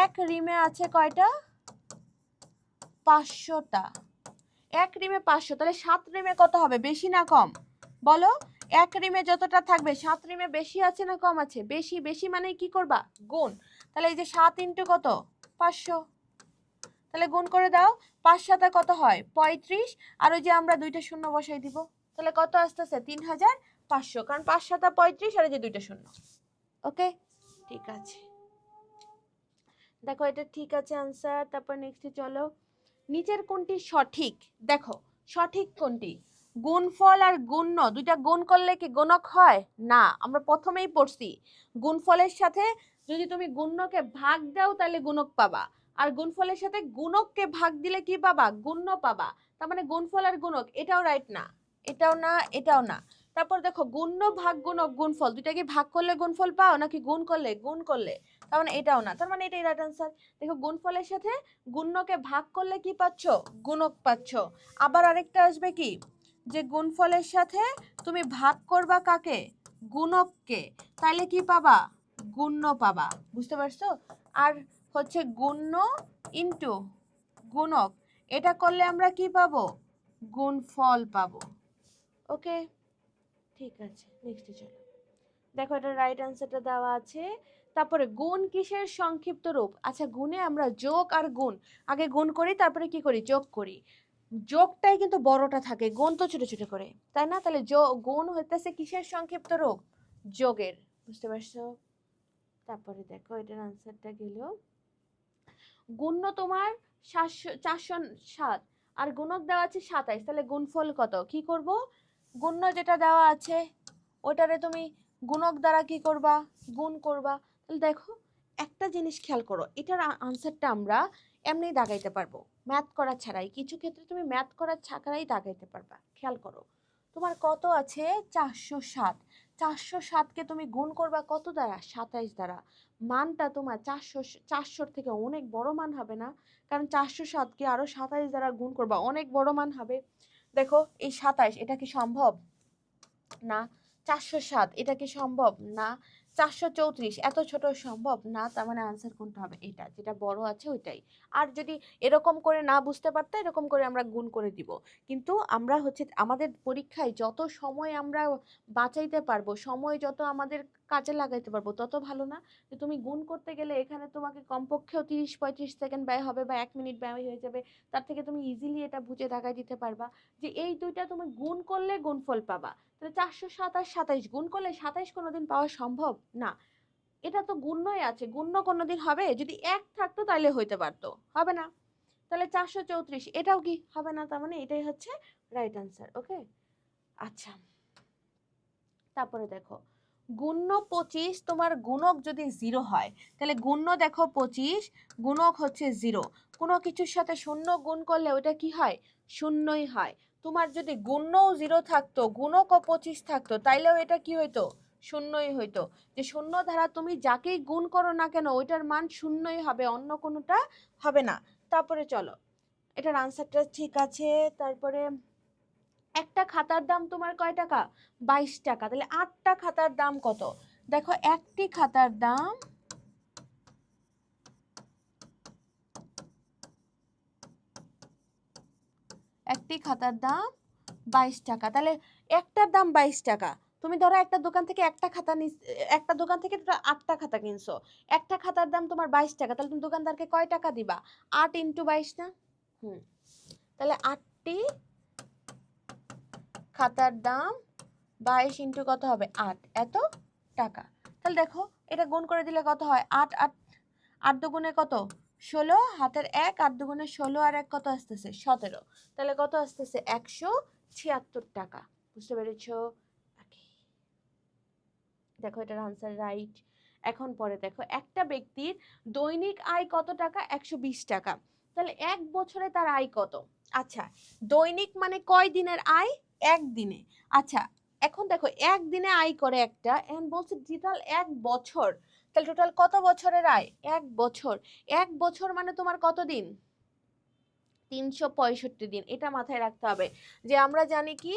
এক রিমে আছে কয়টা, 500টা। এক রিমে 500, তাহলে 7 রিমে কত হবে, বেশি না কম বলো? এক রিমে যতটা থাকবে 7 রিমে বেশি আছে না কম আছে, বেশি। বেশি মানে কি করবা, গুণ। তাহলে এই যে 7 ইন্টু কত, 500, তাহলে গুণ করে দাও। 5 সাথে কত হয়, 35, আর ওই যে আমরা দুইটা শূন্য বসাই দিব। তাহলে কত আসতেছে, 3,500, কারণ 5 সাথে 35 আর এই যে দুইটা শূন্য। ওকে, ঠিক আছে, দেখো এটা ঠিক আছে আনসার। তারপর নেক্সটে চলো, নিচের কোনটি সঠিক, দেখো সঠিক কোনটি, গুণফল আর গুণ্য দুইটা গুণ করলে কি গুণক হয় না, আমরা প্রথমেই পড়ছি গুণফলের সাথে যদি তুমি গুণ্যকে ভাগ দাও তাহলে গুণক পাবা, আর গুণফলের সাথে গুণককে ভাগ দিলে কি পাবা, গুণ্য পাবা। তার মানে গুণফল আর গুণক, এটাও রাইট না, এটাও না, এটাও না। তারপর দেখো গুণ্য ভাগ গুণক গুণফল, দুইটা কি ভাগ করলে গুণফল পাও নাকি গুণ করলে, গুণ করলে, তার মানে এটাও না, তার মানে এটাই রাইট আনসার। দেখো গুণফলের সাথে গুণ্যকে ভাগ করলে কি পাচ্ছ, গুণক পাচ্ছ। আবার আরেকটা আসবে কি, যে গুণফলের সাথে তুমি ভাগ করবা কাকে, গুণককে, তাইলে কি পাবা, গুণ্য পাবা। বুঝতে পারছো? আর হচ্ছে গুণ্য ইনটু গুণক, এটা করলে আমরা কি পাবো, গুণফল পাবো। ওকে, ঠিক আছে, নেক্সটে চলো, দেখো এটা রাইট আনসারটা দেওয়া আছে। তারপরে গুণ কিসের সংক্ষিপ্ত রূপ, আচ্ছা গুণে আমরা যোগ আর গুণ আগে গুণ করি, তারপরে কি করি, যোগ করি। যোগটাই কিন্তু বড়টা থাকে, গুণ তো ছোট ছোট করে, তাই না? তাহলে গুণ হইতেছে কিসের সংক্ষিপ্ত রূপ, যোগের। বুঝতে পারছো? তারপরে দেখো এটার আনসারটা গেল, গুণ্য তোমার 407 আর গুণক দেওয়া আছে 27, তাহলে গুণফল কত, কি করব, গুণ্য যেটা দেওয়া আছে ওটারে তুমি গুণক দ্বারা কি করবা, গুণ করবা। তাহলে দেখো একটা জিনিস খেয়াল করো, এটার আনসারটা আমরা এমনি দাগাইতে পারবো, ম্যাথ করা ছাড়াই। কিছু ক্ষেত্রে তুমি ম্যাথ করা ছাড়াই দাগাইতে পারবা। খেয়াল করো, তোমার কত আছে, 407, 407কে তুমি গুণ করবা কত দ্বারা, 27 দ্বারা। মানটা তোমার 400 থেকে অনেক বড় মান হবে না, কারণ 407কে আরো 27 দ্বারা গুণ করবা, অনেক বড় মান হবে। দেখো এই 27, এটা কি সম্ভব না, 407 এটা কি সম্ভব না, 434 এত ছোট সম্ভব না। তার মানে আনসার কোনটা হবে, এটা যেটা বড় আছে ওইটাই। আর যদি এরকম করে না বুঝতে পারতে, এরকম করে আমরা গুণ করে দিব। কিন্তু আমরা হচ্ছে আমাদের পরীক্ষায় যত সময় আমরা বাঁচাইতে পারবো, সময় যত আমাদের কাজে লাগাইতে পারবো তত ভালো না? যে তুমি গুণ করতে গেলে এখানে তোমাকে কমপক্ষেও 30-35 সেকেন্ড ব্যয় হবে বা 1 মিনিট ব্যয় হয়ে যাবে। তার থেকে তুমি ইজিলি এটা বুঝে দাগায় দিতে পারবা যে এই দুইটা তুমি গুণ করলে গুণফল পাবা। তাহলে 427 27 গুণ করলে 27 কোনোদিন পাওয়া সম্ভব না। এটা তো গুণ্যই আছে, গুণ্য কোনোদিন হবে? যদি 1 থাকতো তাহলে হইতে পারতো, হবে না। তাহলে 434 এটাও কি হবে না, তার মানে এটাই হচ্ছে রাইট আনসার। ওকে, আচ্ছা তারপরে দেখো গুণ্য 25 তোমার গুণক যদি 0 হয় তাহলে গুণ্য দেখো 25 গুণক হচ্ছে 0, কোনো কিছুর সাথে শূন্য গুণ করলে ওটা কি হয়? শূন্যই হয়। তোমার যদি গুণ্যও 0 থাকতো গুণকও 25 থাকতো তাইলেও এটা কি হইতো? শূন্যই হইতো। যে শূন্য দ্বারা তুমি যাকেই গুণ করো না কেন ওইটার মান শূন্যই হবে, অন্য কোনোটা হবে না। তারপরে চলো এটার আনসারটা ঠিক আছে। তারপরে একটা খাতার দাম তোমার কয় টাকা? 22 টাকা। তাহলে 8টা খাতার দাম কত? দেখো একটি খাতার দাম একটি খাতার দাম 22 টাকা। তাহলে একটার দাম 22 টাকা। তুমি ধরো একটা দোকান থেকে একটা দোকান থেকে 8টা খাতা কিনছো, একটা খাতার দাম তোমার 22 টাকা, তাহলে তুমি দোকানদারকে কয় টাকা দিবা? 8 × 22 না? তাহলে 8টি খাতার দাম 22 ইন্টু কত হবে? 8, এত টাকা। তাহলে দেখো এটা গুণ করে দিলে কত হয়? 8 8 8 দুগুণে কত? 16, হাতের 1, 8 দুগুণে 16 আর 1 কত আসতেছে? 17। তাহলে কত আসতেছে? 176 টাকা। বুঝতে পেরেছো? দেখো এটার আনসার রাইট। এখন পরে দেখো একটা ব্যক্তির দৈনিক আয় কত টাকা? 120 টাকা। তাহলে এক বছরে তার আয় কত? আচ্ছা দৈনিক মানে কয় দিনের আয়? একদিনে। আচ্ছা এখন দেখো একদিনে আয় করে একটা, এখন বলছে টোটাল 1 বছর, তাহলে টোটাল কত বছরের আয়? 1 বছর। 1 বছর মানে তোমার কত দিন? 365 দিন। এটা মাথায় রাখতে হবে যে আমরা জানি কি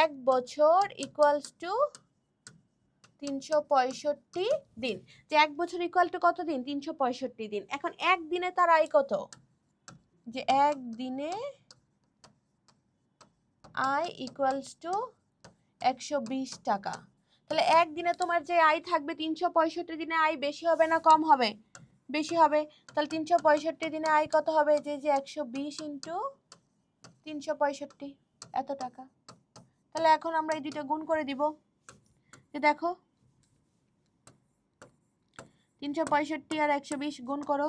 1 বছর ইকুয়ালস টু 365 দিন, যে 1 বছর ইকুয়াল টু কত দিন? 365 দিন। এখন একদিনে তার আয় কত? যে একদিনে আয় ইকুয়ালস টু 120 টাকা। তাহলে একদিনে তোমার যে আয় থাকবে 365 দিনে আয় বেশি হবে না কম হবে? বেশি হবে। তাহলে 365 দিনে আয় কত হবে? যে 120 ইন্টু 365 এত টাকা। তাহলে এখন আমরা এই দুটো গুণ করে দিব। যে দেখো 365 আর 120 গুণ করো।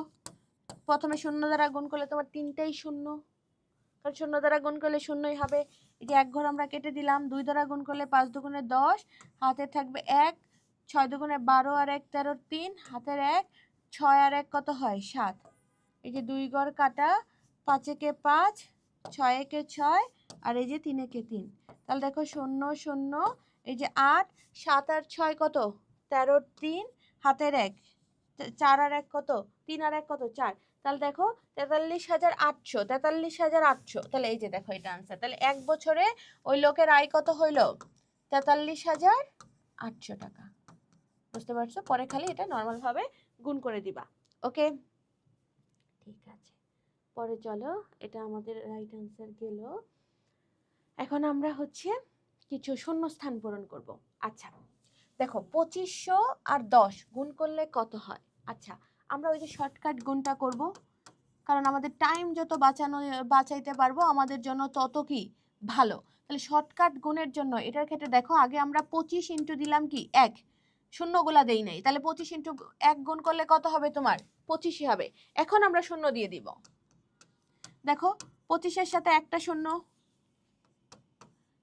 প্রথমে শূন্য দ্বারা গুণ করলে তোমার তিনটেই শূন্য, কারণ শূন্য দ্বারা গুণ করলে শূন্যই হবে। এই যে 1 ঘর আমরা কেটে দিলাম। 2 দ্বারা গুণ করলে 5 দুগুণে 10, হাতে থাকবে 1, 6 দুগুণে 12 আর 1 13, 3 হাতের 1, 6 আর 1 কত হয়? 7। এই যে 2 ঘর কাটা, 5 একে 5, 6 একে 6 আর এই যে 3 একে 3। তাহলে দেখো 0 0, এই যে 8, 7 আর 6 কত? 13 3 হাতের 1, 4 আর 1 কত? 3 আর 1 কত? 4। তাহলে দেখো 43,800, 43,800। তাহলে এই যে দেখো এটা আনসার। তাহলে 1 বছরে ওই লোকের আয় কত হইলো? 43,800 টাকা। বুঝতে পারছো? পরে খালি এটা নর্মাল ভাবে গুণ করে দিবা। ওকে, ঠিক আছে। পরে চলো এটা আমাদের রাইট আনসার গেল। এখন আমরা হচ্ছে কিছু শূন্যস্থান পূরণ করব। আচ্ছা দেখো 2500 আর 10 গুণ করলে কত হয়? আচ্ছা আমরা ওই যে শর্টকাট গুণটা করব, কারণ আমাদের টাইম যত বাঁচাইতে পারবো আমাদের জন্য তত কি ভালো। তাহলে শর্টকাট গুণের জন্য এটার ক্ষেত্রে দেখো আগে আমরা 25 ইন্টু দিলাম কি 1, শূন্যগুলা দেই নাই, তাহলে 25 ইন্টু 1 গুণ করলে কত হবে? তোমার 25ই হবে। এখন আমরা শূন্য দিয়ে দিব। দেখো 25-এর সাথে একটা শূন্য,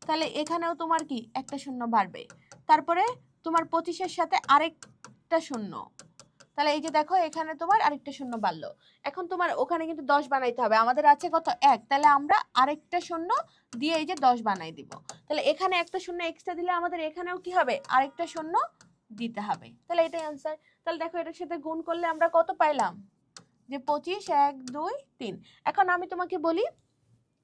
তাহলে এখানেও তোমার কি একটা শূন্য বাড়বে। তারপরে তোমার 25-এর সাথে আরেকটা শূন্য, তাহলে এই যে দেখো এখানে তোমার আরেকটা শূন্য বাড়লো। এখন তোমার ওখানে কিন্তু 10 বানাইতে হবে, আমাদের আছে কত? 1, তাহলে আমরা আরেকটা শূন্য দিয়ে এই যে 10 বানাই দিব। তাহলে এখানে একটা শূন্য এক্সট্রা দিলে আমাদের এখানেও কি হবে? আরেকটা শূন্য দিতে হবে। তাহলে এটাই আনসার। তাহলে দেখো এটার সাথে গুণ করলে আমরা কত পাইলাম? যে 25, 1 2 3। এখন আমি তোমাকে বলি,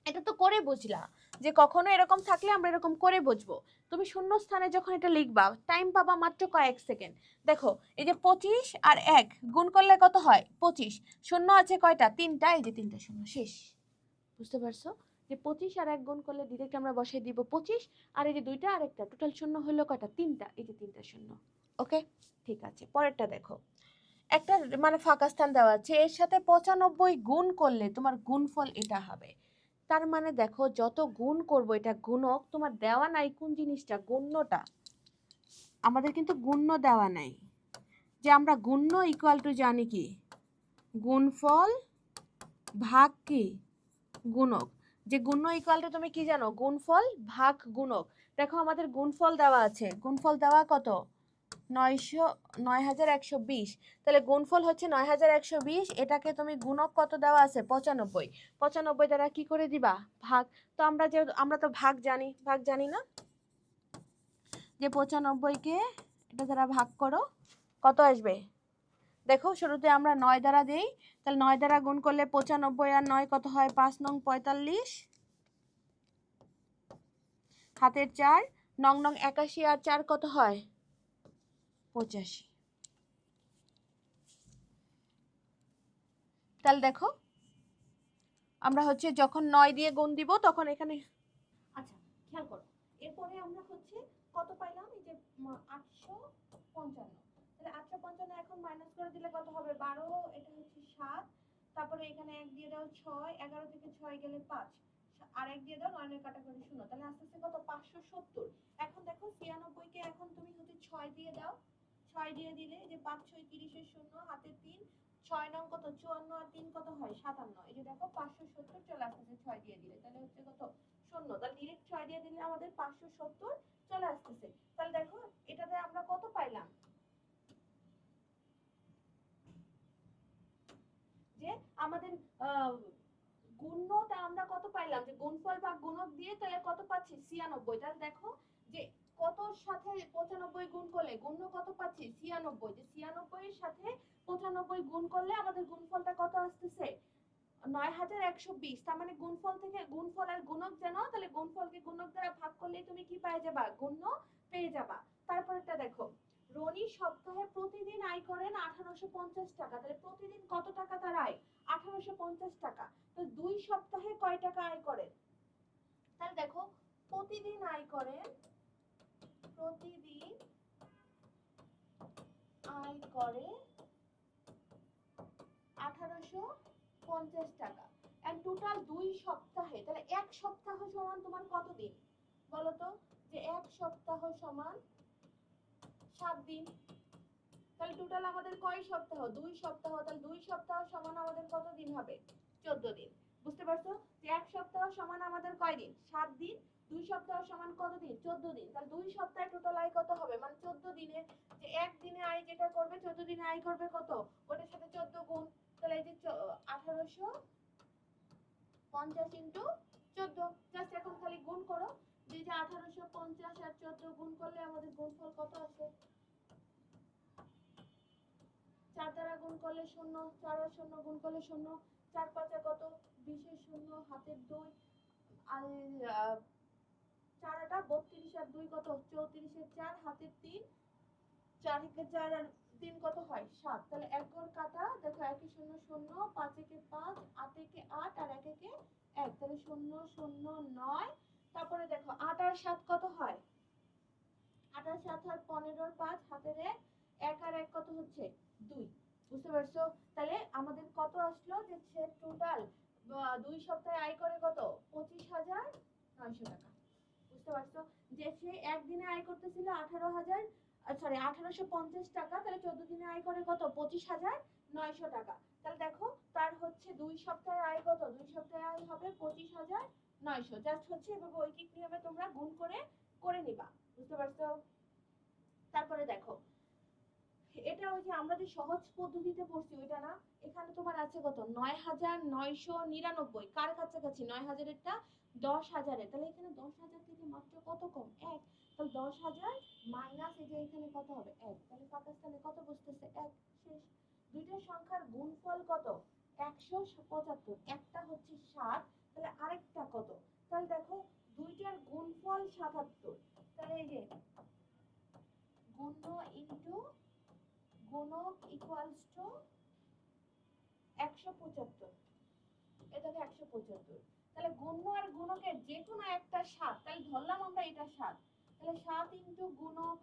এটা তো করে বুঝলা যে কখনো এরকম থাকলে আমরা এরকম করে বুঝবো। তুমি শূন্য স্থানে যখন এটা লিখবা টাইম পাবা মাত্র কয়েক সেকেন্ড। দেখো এই যে 25 আর 1 গুণ করলে কত হয়? 25। শূন্য আছে কয়টা? 3টা, এই যে 3টা শূন্য, শেষ। বুঝতে পারছো? যে 25 আর 1 গুণ করলে ডিরেক্ট আমরা বসাই দিব 25, আর এই যে 2টা আর একটা, টোটাল শূন্য হলো কয়টা? 3টা, এই যে 3টা শূন্য। ওকে, ঠিক আছে। পরেরটা দেখো, একটা মানে ফাঁকা স্থান দেওয়া আছে, এর সাথে 95 গুণ করলে তোমার গুণফল এটা হবে। তার মানে দেখো যত গুণ করব, এটা গুণক, তোমার দেওয়া নাই কোন জিনিসটা, গুণ্যটা। আমাদের কিন্তু গুণ্য দেওয়া নাই, যে আমরা গুণ্য ইকুয়াল টু জানি কি, গুণফল ভাগ কি, গুণক। যে গুণ্য ইকুয়াল টু তুমি কি জানো, গুণফল ভাগ গুণক। দেখো আমাদের গুণফল দেওয়া আছে, গুণফল দেওয়া কত, 9120। তাহলে গুণফল হচ্ছে 9120, এটাকে তুমি গুণক কত দেওয়া আছে, 95। 95 দ্বারা কি করে দিবা, ভাগ। তো আমরা তো ভাগ জানি, ভাগ জানি না, যে 95-কে এটা দ্বারা ভাগ করো, কত আসবে। দেখো শুরুতে আমরা 9 দ্বারা দেই, তাহলে 9 দ্বারা গুণ করলে 95 আর 9 কত হয়, 5 নং 45, হাতের 4, 9 নং 81 আর 4 কত হয়, 85। তাহলে দেখো আমরা হচ্ছে যখন 9 দিয়ে গুণ দিব তখন এখানে, আচ্ছা খেয়াল করো, এরপরে আমরা হচ্ছে কত পাইলাম, এই যে 855। তাহলে 855 এখন মাইনাস করে দিলে কত হবে, 12, এটা হচ্ছে 7, তারপরে এখানে 1 দিয়ে দাও 6, 11 থেকে 6 গেলে 5, আর 1 দিয়ে দাও 9 এর কাটাকুটি 0, তাহলে আস্তে আস্তে কত, 570। এখন দেখো 96-কে এখন তুমি হচ্ছে 6 দিয়ে দাও, 6 দিয়ে দিলে যে 5 6 30 এর 0, হাতে 3, 6 নং কত 54 আর 3 কত হয় 57। এই যে দেখো 570 চলে আসছে 6 দিয়ে দিলে, তাহলে হচ্ছে কত, শূন্য। তাহলে ডিরেক্ট 6 দিয়ে দিলে আমাদের 570 চলে আসতেছে। তাহলে দেখো এটাতে আমরা কত পাইলাম, যে আমাদের গুণ্যটা আমরা কত পাইলাম, যে গুণফল বা গুণক দিয়ে তাহলে কত পাচ্ছি, 96। তাহলে দেখো যে কতর সাথে 95 গুণ করলে গুণ্য কত পাচ্ছি, 96। যে 96 এর সাথে 95 গুণ করলে আমাদের গুণফলটা কত আসতেছে, 9120। তার মানে গুণফল থেকে গুণফল আর গুণক জানো, তাহলে গুণফলকে গুণক দ্বারা ভাগ করলেই তুমি কি পেয়ে যাবা, গুণ্য পেয়ে যাবা। তারপরটা দেখো, রনি সপ্তাহে প্রতিদিন আয় করেন 1850 টাকা। তাহলে প্রতিদিন কত টাকা তার আয়, 1850 টাকা। তো 2 সপ্তাহে কয় টাকা আয় করেন, তাহলে দেখো প্রতিদিন আয় করেন, প্রতিদিন আয় করে 1850 টাকা, এন্ড টোটাল 2 সপ্তাহে। তাহলে এক সপ্তাহ সমান তোমার কত দিন বলো তো, যে এক সপ্তাহ সমান 7 দিন। তাহলে টোটাল আমাদের কয় সপ্তাহ, 2 সপ্তাহ। তাহলে 2 সপ্তাহ সমান আমাদের কত দিন হবে, 14 দিন। বুঝতে পারছো, যে এক সপ্তাহ সমান আমাদের কয় দিন, 7 দিন। 2 সপ্তাহ সমান কত দিন, 14 দিন। তাহলে 2 সপ্তাহে টোটাল আয় কত হবে, মানে 14 দিনে, যে এক দিনে আয় যেটা করবে 14 দিনে আয় করবে কত, ওটার সাথে 14 গুণ। তাহলে এই যে 1850 ইন্টু 14, জাস্ট এখন খালি গুণ করো, যে 1850 আর 14 গুণ করলে আমাদের গুণফল কত আসে, 4 দ্বারা গুণ করলে 0, 4 আর 0 গুণ করলে 0, 4 5 কত, 20 এর 0, হাতের 2, আর 4 আটা 32 আর 2 কত, 34 এর 4, হাতের 3, 4 একে 4 আর 3 কত হয় 7। তাহলে এক ঘর কাটা, দেখো 1 এ 0 0, 5 একে 5, 8 একে 8 আর 1 একে 1, তাহলে 0 0 9। তারপরে দেখো 8 আর 7 কত হয়, 8 আর 7 হয় 15 আর 5, হাতের 1, 1 আর 1 কত হচ্ছে 2। বুঝতে পারছো, তাহলে আমাদের কত আসলো, যে সে টোটাল 2 সপ্তাহে আয় করে কত, 25,900 টাকা। বুঝতে পারছো, যে সে একদিনে আয় করতেছিল 18,000, সরি 1850 টাকা, তাহলে 14 দিনে আয় করে কত, 25,900 টাকা। তাহলে দেখো তার হচ্ছে 2 সপ্তাহে আয় কত, 2 সপ্তাহে আয় হবে 25,900। জাস্ট হচ্ছে এভাবে ঐকিক নিয়মে তোমরা গুণ করে করে নিবা। বুঝতে পারছো, তারপরে দেখো এটা ওই যে আমরা যে সহজ পদ্ধতিতে পড়ছি ওইটা না, এখানে তোমার আছে কত, 9,999। কার কাছাকাছি, 9,000-এরটা 10,000-এর, তাহলে এখানে 10,000 থেকে মাত্র কত কম, 1। তাহলে 10,000 মাইনাস এই যে এখানে কত হবে 1, তাহলে পাকিস্তানে কত বসতেছে 1, শেষ। দুইটা সংখ্যার গুণফল কত, 175। একটা হচ্ছে 7, তাহলে আরেকটা কত, তাহলে দেখো দুইটার গুণফল 77। তাহলে এই যে গুণ্য ইনটু গুণক ইকুয়ালস টু 175, এটাকে 175। তাহলে গুণ্য আর গুণকের যে কোনো একটা 7, তাহলে ধরলাম আমরা এটা 7, তাহলে 7 ইনটু গুণক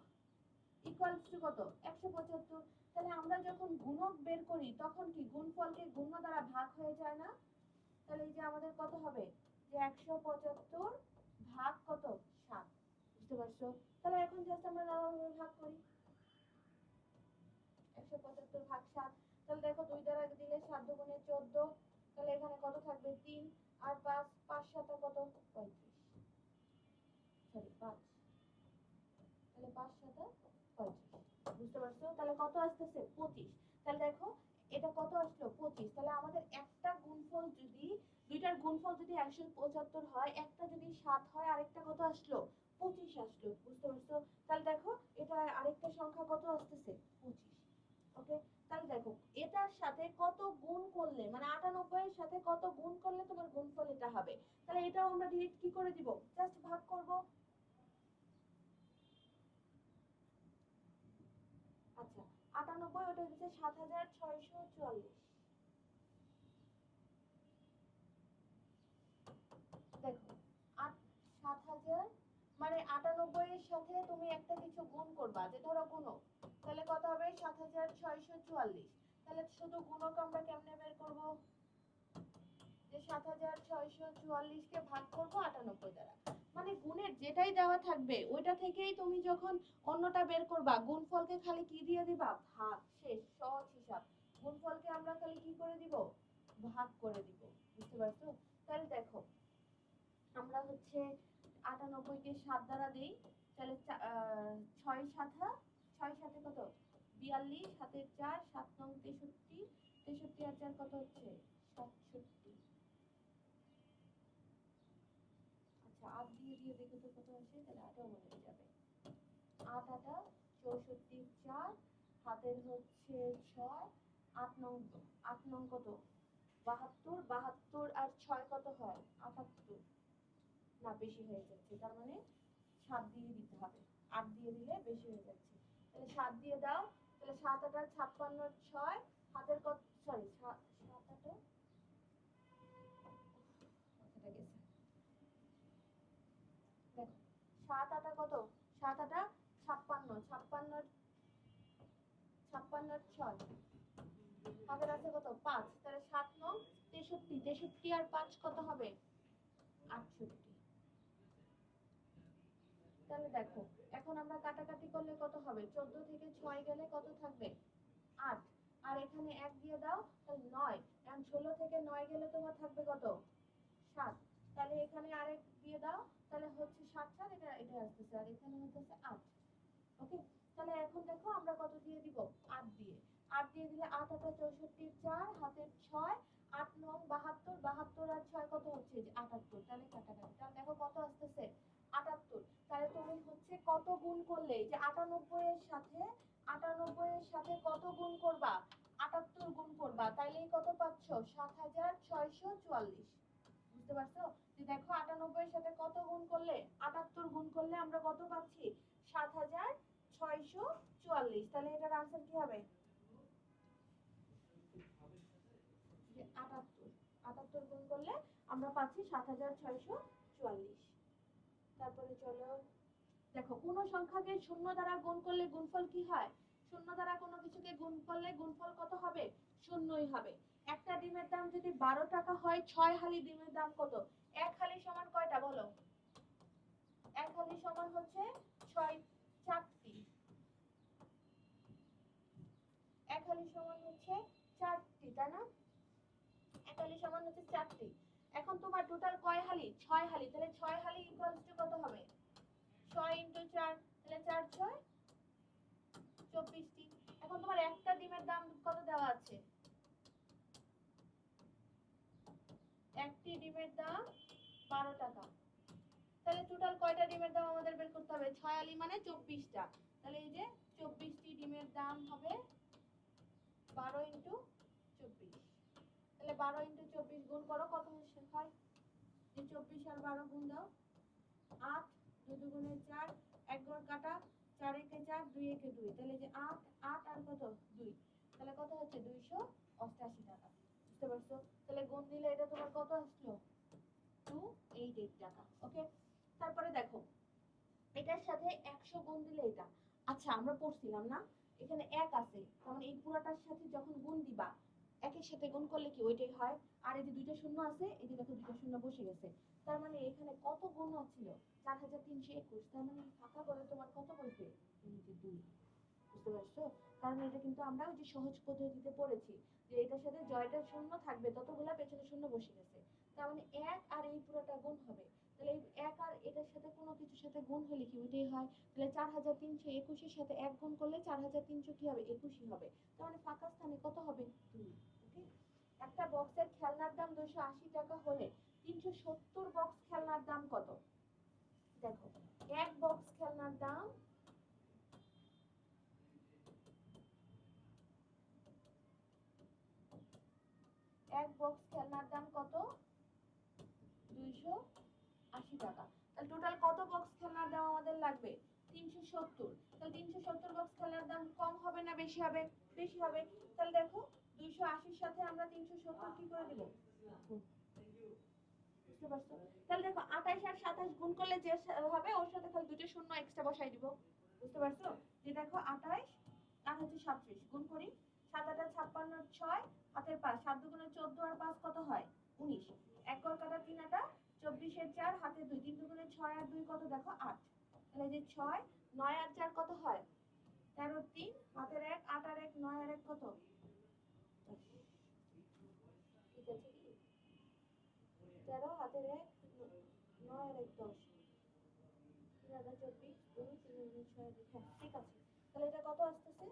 ইকুয়ালস টু কত 175। তাহলে আমরা যখন গুণক বের করি তখন কি গুণফলকে গুণ্য দ্বারা ভাগ হয়ে যায় না? তাহলে এই যে আমাদের কত হবে যে 175 ভাগ কত 7, বুঝতে পারছো? তাহলে এখন জাস্ট আমরা নরমাল ভাগ করি 175 ভাগ 7। তাহলে দেখো 2 দ্বারা দিলে 7 দুগুণে 14, তাহলে এখানে কত থাকবে 3 আর 5, 5 7 কত 35, সরি 5, তাহলে 5 7 35, বুঝতে পারছো? তাহলে কত আসতেছে 25। তাহলে দেখো এটা কত আসলো 25। তাহলে আমাদের একটা গুণফল যদি দুইটার গুণফল যদি 175 হয়, একটা যদি 7 হয়, আরেকটা কত আসলো 25 আসলো, বুঝতে পারছো? তাহলে দেখো এটা আরেকটা সংখ্যা কত আসতেছে 25। ওকে, তাহলে দেখো এটার সাথে কত গুণ করলে, মানে 98 এর সাথে কত গুণ করলে তোমার গুণফল এটা হবে। তাহলে এটাও আমরা ডিরেক্ট কি করে দিব, জাস্ট ভাগ করব। আচ্ছা, 98 ওটা হচ্ছে 7644। দেখো 7000 মানে 98 এর সাথে তুমি একটা কিছু গুণ করবা, যে ধরো গুণক, তাহলে কত হবে 7644। তাহলে শুধু গুণক আমরা কেমনে বের করব, যে 7644 কে ভাগ করব 98 দ্বারা। মানে গুণের যেটাই দেওয়া থাকবে ওইটা থেকেই তুমি যখন অন্যটা বের করবা, গুণফলকে খালি কি দিয়ে দিবা, ভাগ, শেষ, সহজ হিসাব। গুণফলকে আমরা খালি কি করে দিব, ভাগ করে দিব, বুঝতে পারছো? তাহলে দেখো আমরা হচ্ছে 98 কে 7 দ্বারা দেই, তাহলে 6 7 6 7 কত 42, 7 4, 7 9 63, 63 আর 4 কত হচ্ছে 67। আচ্ছা 8 দিয়ে দিয়ে দেখো তো কত আসে, তাহলে 8ও মনে হয়ে যাবে। 8 8 64, 4 হাতের হচ্ছে 6, 8 9, 8 9 কত 72, 72 আর 6 কত হয় 78, না বেশি হয়ে যাচ্ছে, তার মানে 7 দিয়ে দিতে হবে, 8 দিয়ে দিলে বেশি হয়ে যাচ্ছে। তাহলে 7 দিয়ে দাও, তাহলে 7 8 56, 6 হাতের কত, সরি 7 8 কথাটা গেছে, দেখো 7 8 কত 7 8 56, 56 56 6 হাতের আছে কত 5, তাহলে 7 9 63, 63 আর 5 কত হবে 68। তাহলে দেখো এখন আমরা কাটাকাটি করলে কত হবে, 14 থেকে 6 গেলে কত থাকবে 8, আর এখানে 1 দিয়ে দাও তাহলে 9, এখন 16 থেকে 9 গেলে তোমার থাকবে কত 7, তাহলে এখানে আরেক দিয়ে দাও, তাহলে হচ্ছে 7 7 এটা এটা আসতেছে, আর এখানে হচ্ছে 8। ওকে, তাহলে এখন দেখো আমরা কত দিয়ে দিব 8 দিয়ে, 8 দিয়ে দিলে 8 8 64, 4 হাতের 6, 8 9 72, 72 আর 6 কত হচ্ছে যে 78, তাহলে কাটাকাটি, তাহলে দেখো কত আসতেছে 78। তাহলে তুমি হচ্ছে কত গুণ করলে, যে 98 এর সাথে 98 এর সাথে কত গুণ করবা 78 গুণ করবা, তাইলেই কত পাচ্ছ 7644, বুঝতে পারছো? যে দেখো 98 এর সাথে কত গুণ করলে 78 গুণ করলে আমরা কত পাচ্ছি 7644। তাহলে এটার आंसर কি হবে, যে 78, 78 গুণ করলে আমরা পাচ্ছি 7644। তারপরে চলো দেখো কোন সংখ্যাকে শূন্য দ্বারা গুণ করলে গুণফল কি হয়, শূন্য দ্বারা কোনো কিছুকে গুণ করলে গুণফল কত হবে, শূন্যই হবে। একটা ডিমের দাম যদি 12 টাকা হয়, 6 হালি ডিমের দাম কত, এক হালি সমান কয়টা বলো, এক হালি সমান হচ্ছে 6 4টি, এক হালি সমান হচ্ছে 4টি, তাই না? এক হালি সমান হচ্ছে 4টি। এখন তোমার টোটাল কয় হালি 6 হালি, তাহলে 6 হালি ইকুয়ালস টু কত হবে 6 * 4, তাহলে 4 6 24টি। এখন তোমার একটা ডিমের দাম কত দেওয়া আছে, একটি ডিমের দাম 12 টাকা, তাহলে টোটাল কয়টা ডিমের দাম আমাদের বের করতে হবে, 6 আলি মানে 24টা, তাহলে এই যে 24টি ডিমের দাম হবে 12 * 24, তাহলে 12 * 24 গুণ করো কত হয়, যে 24 আর 12 গুণ দাও 8, 2 দুগুণে 4, 1 ঘর কাটা, 4 একে 4, 2 একে 2, তাহলে যে 8 8 আর কত 2, তাহলে কত হচ্ছে 288 টাকা, বুঝতে পারছো? তাহলে গুণ দিলে এটা তোমার কত আসলো 288 টাকা। ওকে, তারপরে দেখো এটার সাথে 100 গুণ দিলে এটা, আচ্ছা আমরা পড়ছিলাম না, এখানে এক আছে, তার মানে এই পুরাটার সাথে যখন গুণ দিবা, একের সাথে গুণ করলে কি ওইটাই হয়। আর এই যে দুইটা শূন্য আছে, এই যে দেখো দুইটা শূন্য বসে গেছে, তার মানে এখানে কত গুণ ছিল? 4321। তার মানে ফাঁকা করে তোমার কত বলছে? এই যে দুই। বুঝতে পারছো? কারণ এটা কিন্তু আমরা ওই যে সহজ পদ্ধতিতে পড়েছি, যে এটার সাথে জয়টার শূন্য থাকবে ততগুলা পেছনে শূন্য বসে গেছে, তার মানে এক আর এই পুরোটা গুণ হবে। তাহলে এই এক আর এটার সাথে কোনো কিছুর সাথে গুণ হলে কি ওইটাই হয়। তাহলে 4321-এর সাথে এক গুণ করলে 4300 কি হবে? 21ই হবে। তার মানে ফাঁকা স্থানে কত হবে? দুই। ওকে। একটা বক্সের খেলনার দাম 280 টাকা হলে 370 বক্স খেলনার দাম কত? দেখো, এক বক্স খেলনার দাম, এক বক্স খেলনার দাম কত? 280 টাকা। তাহলে টোটাল কত বক্স খেলনার দাম আমাদের লাগবে? 370। তাহলে 370 বক্স খেলনার দাম কম হবে না বেশি হবে? বেশি হবে। তাহলে দেখো 280-র সাথে আমরা 370 কি করে দিব? বুঝতে পারছো? তাহলে দেখো 28 আর 27 গুণ করলে যে হবে ওর সাথে খালি দুটো শূন্য এক্সট্রা বসাই দিব। বুঝতে পারছো? যে দেখো 28 আর হচ্ছে 37 গুণ করি, 7 8 56 6 হাতের 5 7 দুগুণে 14 আর 5 কত হয়? 19। এক ঘর কাটা 3 আটা 24 এর 4 হাতে 2 3 দুগুণে 6 আর 2 কত দেখো 8। তাহলে যে 6 9 আর 4 কত হয়? 13 3 হাতের 1 8 আর 1 9 আর 1 কত? ঠিক আছে কি? 13 হাতের 1 9 আর 1 10। 3 24 2 3 6 হ্যাঁ ঠিক আছে। তাহলে এটা কত আসতেছে?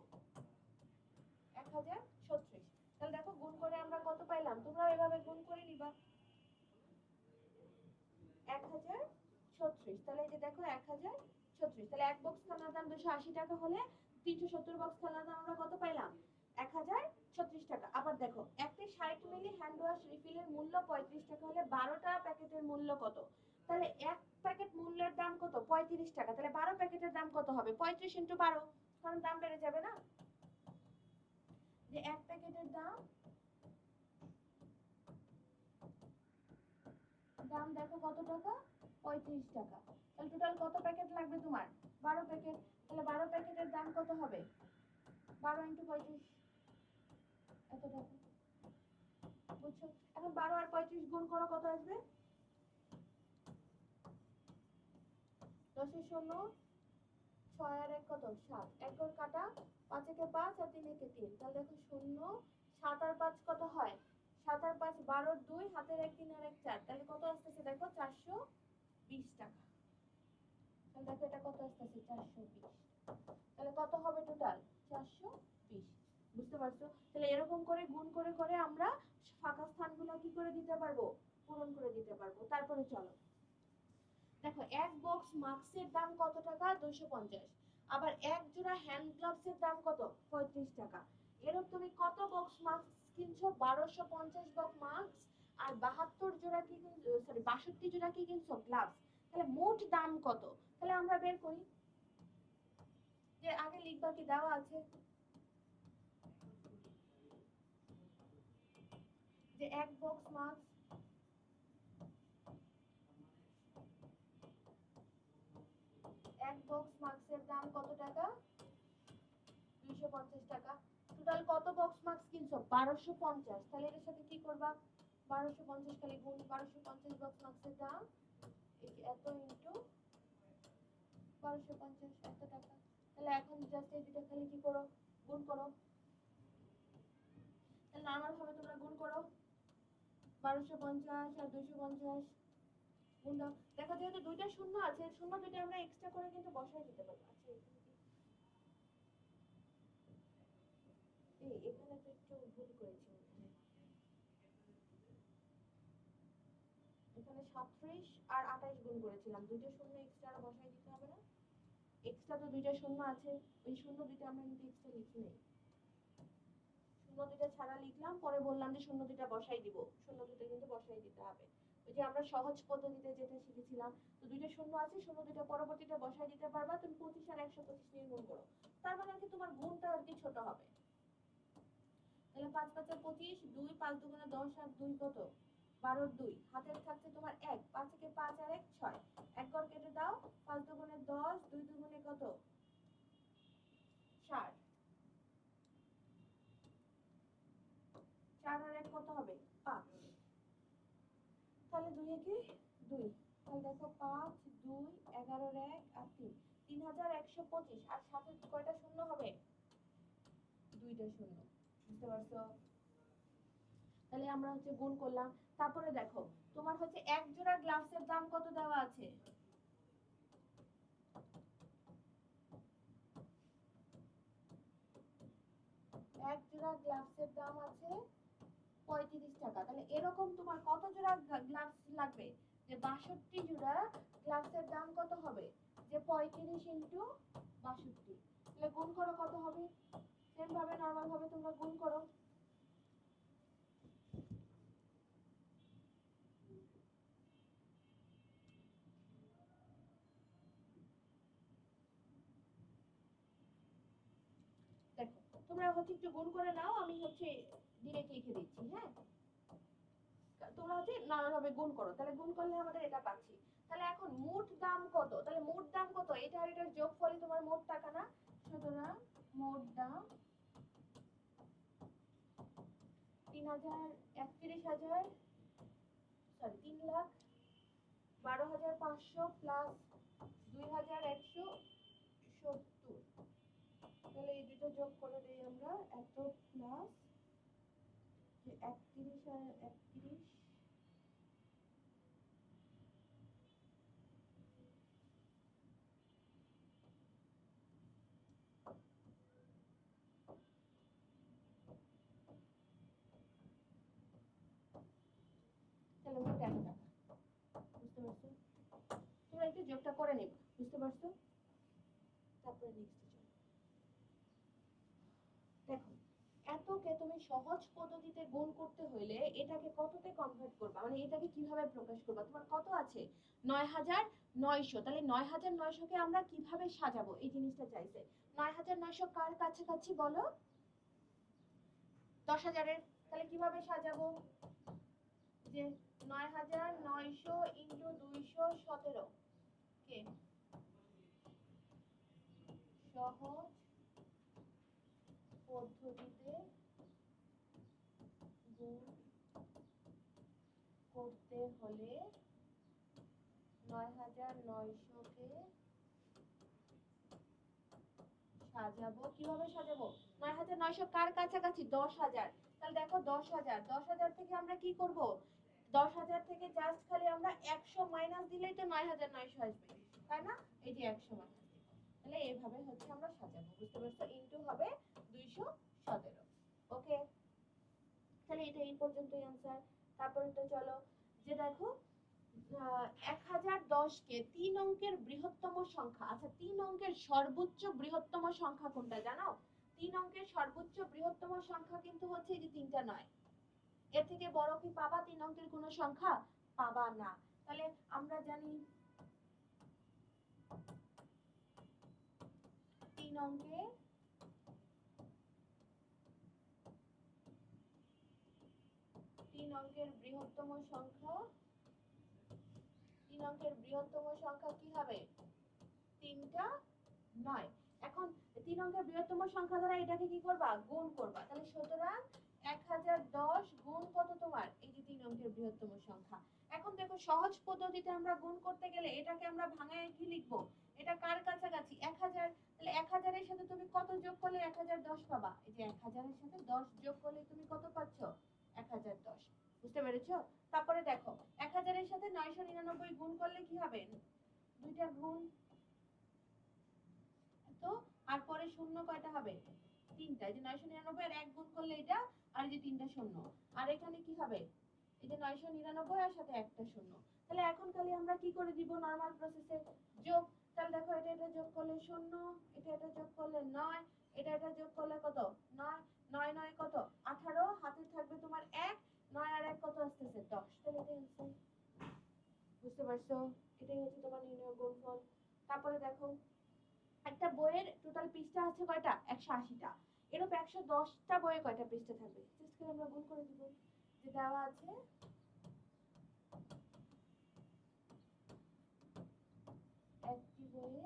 1036। তাহলে দেখো গুণ করে আমরা কত পাইলাম, তোমরা এভাবে গুণ করে নিবা। 1036। তাহলে এই যে দেখো 1036, তাহলে এক বক্স খানার দাম 280 টাকা হলে 370 বক্স খানার দাম আমরা কত পাইলাম? 1036 টাকা। আবার দেখো একটি 60 মিলি হ্যান্ড ওয়াশ রিফিলের মূল্য 35 টাকা হলে 12টা প্যাকেটের মূল্য কত? তাহলে এক প্যাকেট মূল্যের দাম কত? 35 টাকা। তাহলে 12 প্যাকেটের দাম কত হবে? 35 × 12, কারণ দাম বেড়ে যাবে না। যে এক প্যাকেটের দাম, দাম দেখো কত টাকা? 35 টাকা। তাহলে টোটাল কত প্যাকেট লাগবে তোমার? 12 প্যাকেট। তাহলে 12 প্যাকেটের দাম কত হবে? 12 × 35, এত টাকা। বুঝছো? এখন 12 আর 35 গুণ করো, কত আসবে? 10 এর 16, 6 আর 1 কত? 7। এক ঘর কাটা 5 একে 5 আর 3 একে 3। তাহলে দেখো 0 7 আর 5 কত হয়? 7 আর 5 12 2 হাতের 1 3 আর 1 4। তাহলে কত আসতেছে দেখো? 420 টাকা। তাহলে দেখো এটা কত আসতেছে? 420। তাহলে কত হবে টোটাল? 420। বুঝতে পারছো? তাহলে এরকম করে গুণ করে করে আমরা ফাঁকা স্থানগুলো কি করে দিতে পারবো? পূরণ করে দিতে পারবো। তারপরে চলো দেখো, এক বক্স মাস্কের দাম কত টাকা? 250। আবার এক জোড়া হ্যান্ড গ্লাভসের দাম কত? 35 টাকা। এরকম তুমি কত বক্স মাস্ক কিনছো? 1250 বক্স মাস্ক। আর 72 জোড়া কি কিনছো, সরি 62 জোড়া কি কিনছো? গ্লাভস। তাহলে মোট দাম কত? তাহলে আমরা বের করি। যে আগে লিখবা কি দেওয়া আছে, যে এক বক্স মাস্ক, এক বক্স মাস্কের দাম কত টাকা? 250 টাকা। টোটাল কত বক্স মাস্ক কিনছো? 1250। তাহলে এর সাথে কি করবা? 1250 খালি গুণ 1250 বক্স মাস্কের দাম এত ইন্টু 1250 এত টাকা। তাহলে এখন জাস্ট এই দুটো খালি কি করো? গুণ করো। তাহলে নরমাল ভাবে তোমরা গুণ করো, 1250 আর 250 গুণ দাও। দেখো যেহেতু দুইটা শূন্য আছে, শূন্য দুইটা আমরা এক্সট্রা করে কিন্তু বসাই দিতে পারবো। আচ্ছা এখানে তো একটু ভুল করেছি, এখানে 37 আর 28 গুণ করেছিলাম, দুইটা শূন্য এক্সট্রা বসাই দিতে হবে না? এক্সট্রা তো দুইটা শূন্য আছে, ওই শূন্য দুইটা আমরা কিন্তু এক্সট্রা লিখি নাই। শূন্য দুইটা ছাড়া লিখলাম, পরে বললাম যে শূন্য দুইটা বসাই দিব। শূন্য দুইটা কিন্তু বসাই দিতে হবে। ওই যে আমরা সহজ পদ্ধতিতে যেটা শিখেছিলাম, তো দুইটা শূন্য আছে, শূন্য দুইটা পরবর্তীতে বসাই দিতে পারবা। তুমি 25 আর 125 নিয়ে গুণ করো, তার মানে আর কি তোমার গুণটা আর কি ছোট হবে। তাহলে 5 5 25, 2 5 দুগুণে 10 আর 2 কত? 12 2 হাতের থাকছে তোমার 1, 5 একে 5 আর 1 6। এক ঘর কেটে দাও, 5 দুগুণে 10, 2 দুগুণে কত? কত হবে 5, তাহলে 2 একে 2, তাহলে দেখো 5 2 11 এর 1 আর 3, 3125, আর সাথে কয়টা শূন্য হবে, 2টা শূন্য। বুঝতে পারছো? তাহলে আমরা হচ্ছে গুণ করলাম। তারপরে দেখো তোমার হচ্ছে এক জোড়া গ্লাভসের দাম কত দেওয়া আছে, এক জোড়া গ্লাভসের দাম আছে 35 টাকা। তাহলে এরকম তোমার কত জোড়া গ্লাভস লাগবে, যে 62 জোড়া গ্লাভসের দাম কত হবে, যে 35 ইন্টু 62। তাহলে গুণ করো কত হবে, সেম ভাবে নরমাল ভাবে তোমরা গুণ করো। দেখো তোমরা হচ্ছে একটু গুণ করে নাও, আমি হচ্ছে ডিরেক্ট লিখে দিচ্ছি। হ্যাঁ, তোমরা হচ্ছে নানাভাবে গুণ করো, তাহলে গুণ করলে আমাদের এটা পাচ্ছি। তাহলে এখন মোট দাম কত, তাহলে মোট দাম কত, এটা আর এটার যোগফলই তোমার মোট টাকা না, সুতরাং মোট দাম 3,12,500 প্লাস 2,170। তাহলে এই দুটো যোগ করে দেই আমরা, এত প্লাস 31 আর 31, তাহলে মোট 1 টাকা। বুঝতে পারছো? তোমরা একটু যোগটা করে নেবে। বুঝতে পারছো? তারপরে নেক্সট চলো। দেখো এতকে তুমি সহজ পদ্ধতিতে গুণ করতে হইলে এটাকে কততে কনভার্ট করবা, মানে এটাকে কিভাবে প্রকাশ করবা, তোমার কত আছে 9,900, তাহলে 9,900 কে আমরা কিভাবে সাজাবো এই জিনিসটা চাইছে। 9,900 কার কাছাকাছি বলো, 10,000-এর। তাহলে কিভাবে সাজাবো, যে 9,900 ইন্টু 217 কে সহজ পদ্ধতিতে গুণ করতে হলে 9,900 কে সাজাবো, কিভাবে সাজাবো, 9,900 কার কাছাকাছি 10,000। তাহলে দেখো 10,000, 10,000 থেকে আমরা কি করব, 10,000 থেকে জাস্ট খালি আমরা 100 মাইনাস দিলেই তো 9,900 আসবে, তাই না, এই যে 100 মাইনাস দিব। তাহলে এইভাবে হচ্ছে আমরা সাজাবো। বুঝতে পারছো? ইনটু হবে 217। ওকে, তাহলে এটা এই পর্যন্তই आंसर। তারপরে তো চলো, যে দেখো 1010 কে 3 অঙ্কের বৃহত্তম সংখ্যা, আচ্ছা 3 অঙ্কের সর্বোচ্চ বৃহত্তম সংখ্যা কোনটা জানো, 3 অঙ্কের সর্বোচ্চ বৃহত্তম সংখ্যা কিন্তু হচ্ছে এই যে 3টা 9, এর থেকে বড় কি পাবা 3 অঙ্কের কোন সংখ্যা, পাবা না। তাহলে আমরা জানি 3 অঙ্কের বৃহত্তম সংখ্যা, 3 অঙ্কের বৃহত্তম সংখ্যা কি হবে, 3টা 9। এখন 3 অঙ্কের বৃহত্তম সংখ্যা দ্বারা এটাকে কি করবা, গুণ করবা। তাহলে সুতরাং 1010 গুণ কত তোমার, এই যে 3 অঙ্কের বৃহত্তম সংখ্যা। এখন দেখো সহজ পদ্ধতিতে আমরা গুণ করতে গেলে এটাকে আমরা ভাঙায় কি লিখবো, এটা কার কাছাকাছি 1000, তাহলে 1000 এর সাথে তুমি কত যোগ করলে 1010 পাবা, এই যে 1000 এর সাথে 10 যোগ করলে তুমি কত পাচ্ছ, 1010। বুঝতে পেরেছো? তারপরে দেখো 1000 এর সাথে 999 গুণ করলে কি হবে, দুইটা গুণ, তো আর পরে শূন্য কয়টা হবে, 3টা, এই যে 999 আর 1 গুণ করলে এটা, আর এই যে 3টা শূন্য, আর এখানে কি হবে, এই যে 999 আর সাথে একটা শূন্য। তাহলে এখন খালি আমরা কি করে দিব, নরমাল প্রসেসে যোগ। তাহলে দেখো এটা এটা যোগ করলে শূন্য, এটা এটা যোগ করলে 9, এটা এটা যোগ করলে কত 9, 9 9 কত 18, হাতে থাকবে তোমার 1, 9 আর 1 কত আসতেছে 10। তাহলে এটা आंसर। বুঝতে পারছো? এটাই হচ্ছে তোমার নির্ণয় গুণফল। তারপরে দেখো একটা বইয়ের টোটাল পৃষ্ঠা আছে কয়টা, 180টা, এরকম 110টা বইয়ে কয়টা পৃষ্ঠা থাকবে, জাস্ট করে আমরা গুণ করে দিব। যে দেওয়া আছে একটি বইয়ে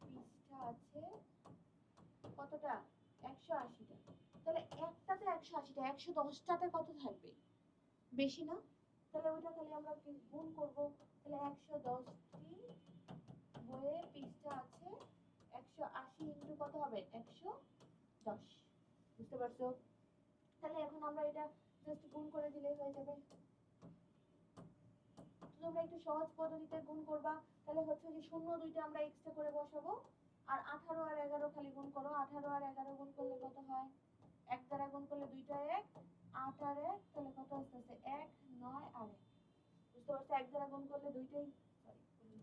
পৃষ্ঠা আছে 180টা, 110টাতে কত থাকবে? বেশি না? তাহলে ওইটা খালি আমরা গুণ করব। তাহলে 110টি বইয়ে পৃষ্ঠা আছে, 180 ইন্টু কত হবে? 110। বুঝতে পারছো? তাহলে এখন আমরা এটা জাস্ট গুণ করে দিলেই হয়ে যাবে। তোমরা একটু সহজ পদ্ধতিতে গুণ করবা। তাহলে হচ্ছে যে শূন্য দুইটা আমরা এক্সট্রা করে বসাবো, আর 18 আর 11 খালি গুণ করো। 18 আর 11 গুণ করলে কত হয়? 1 দ্বারা গুণ করলে 2টা 1, 8 আর 1, তাহলে কত আসতেছে? 1, 9 আর 1। বুঝতে পারছো? 1 দ্বারা গুণ করলে দুইটাই, সরি,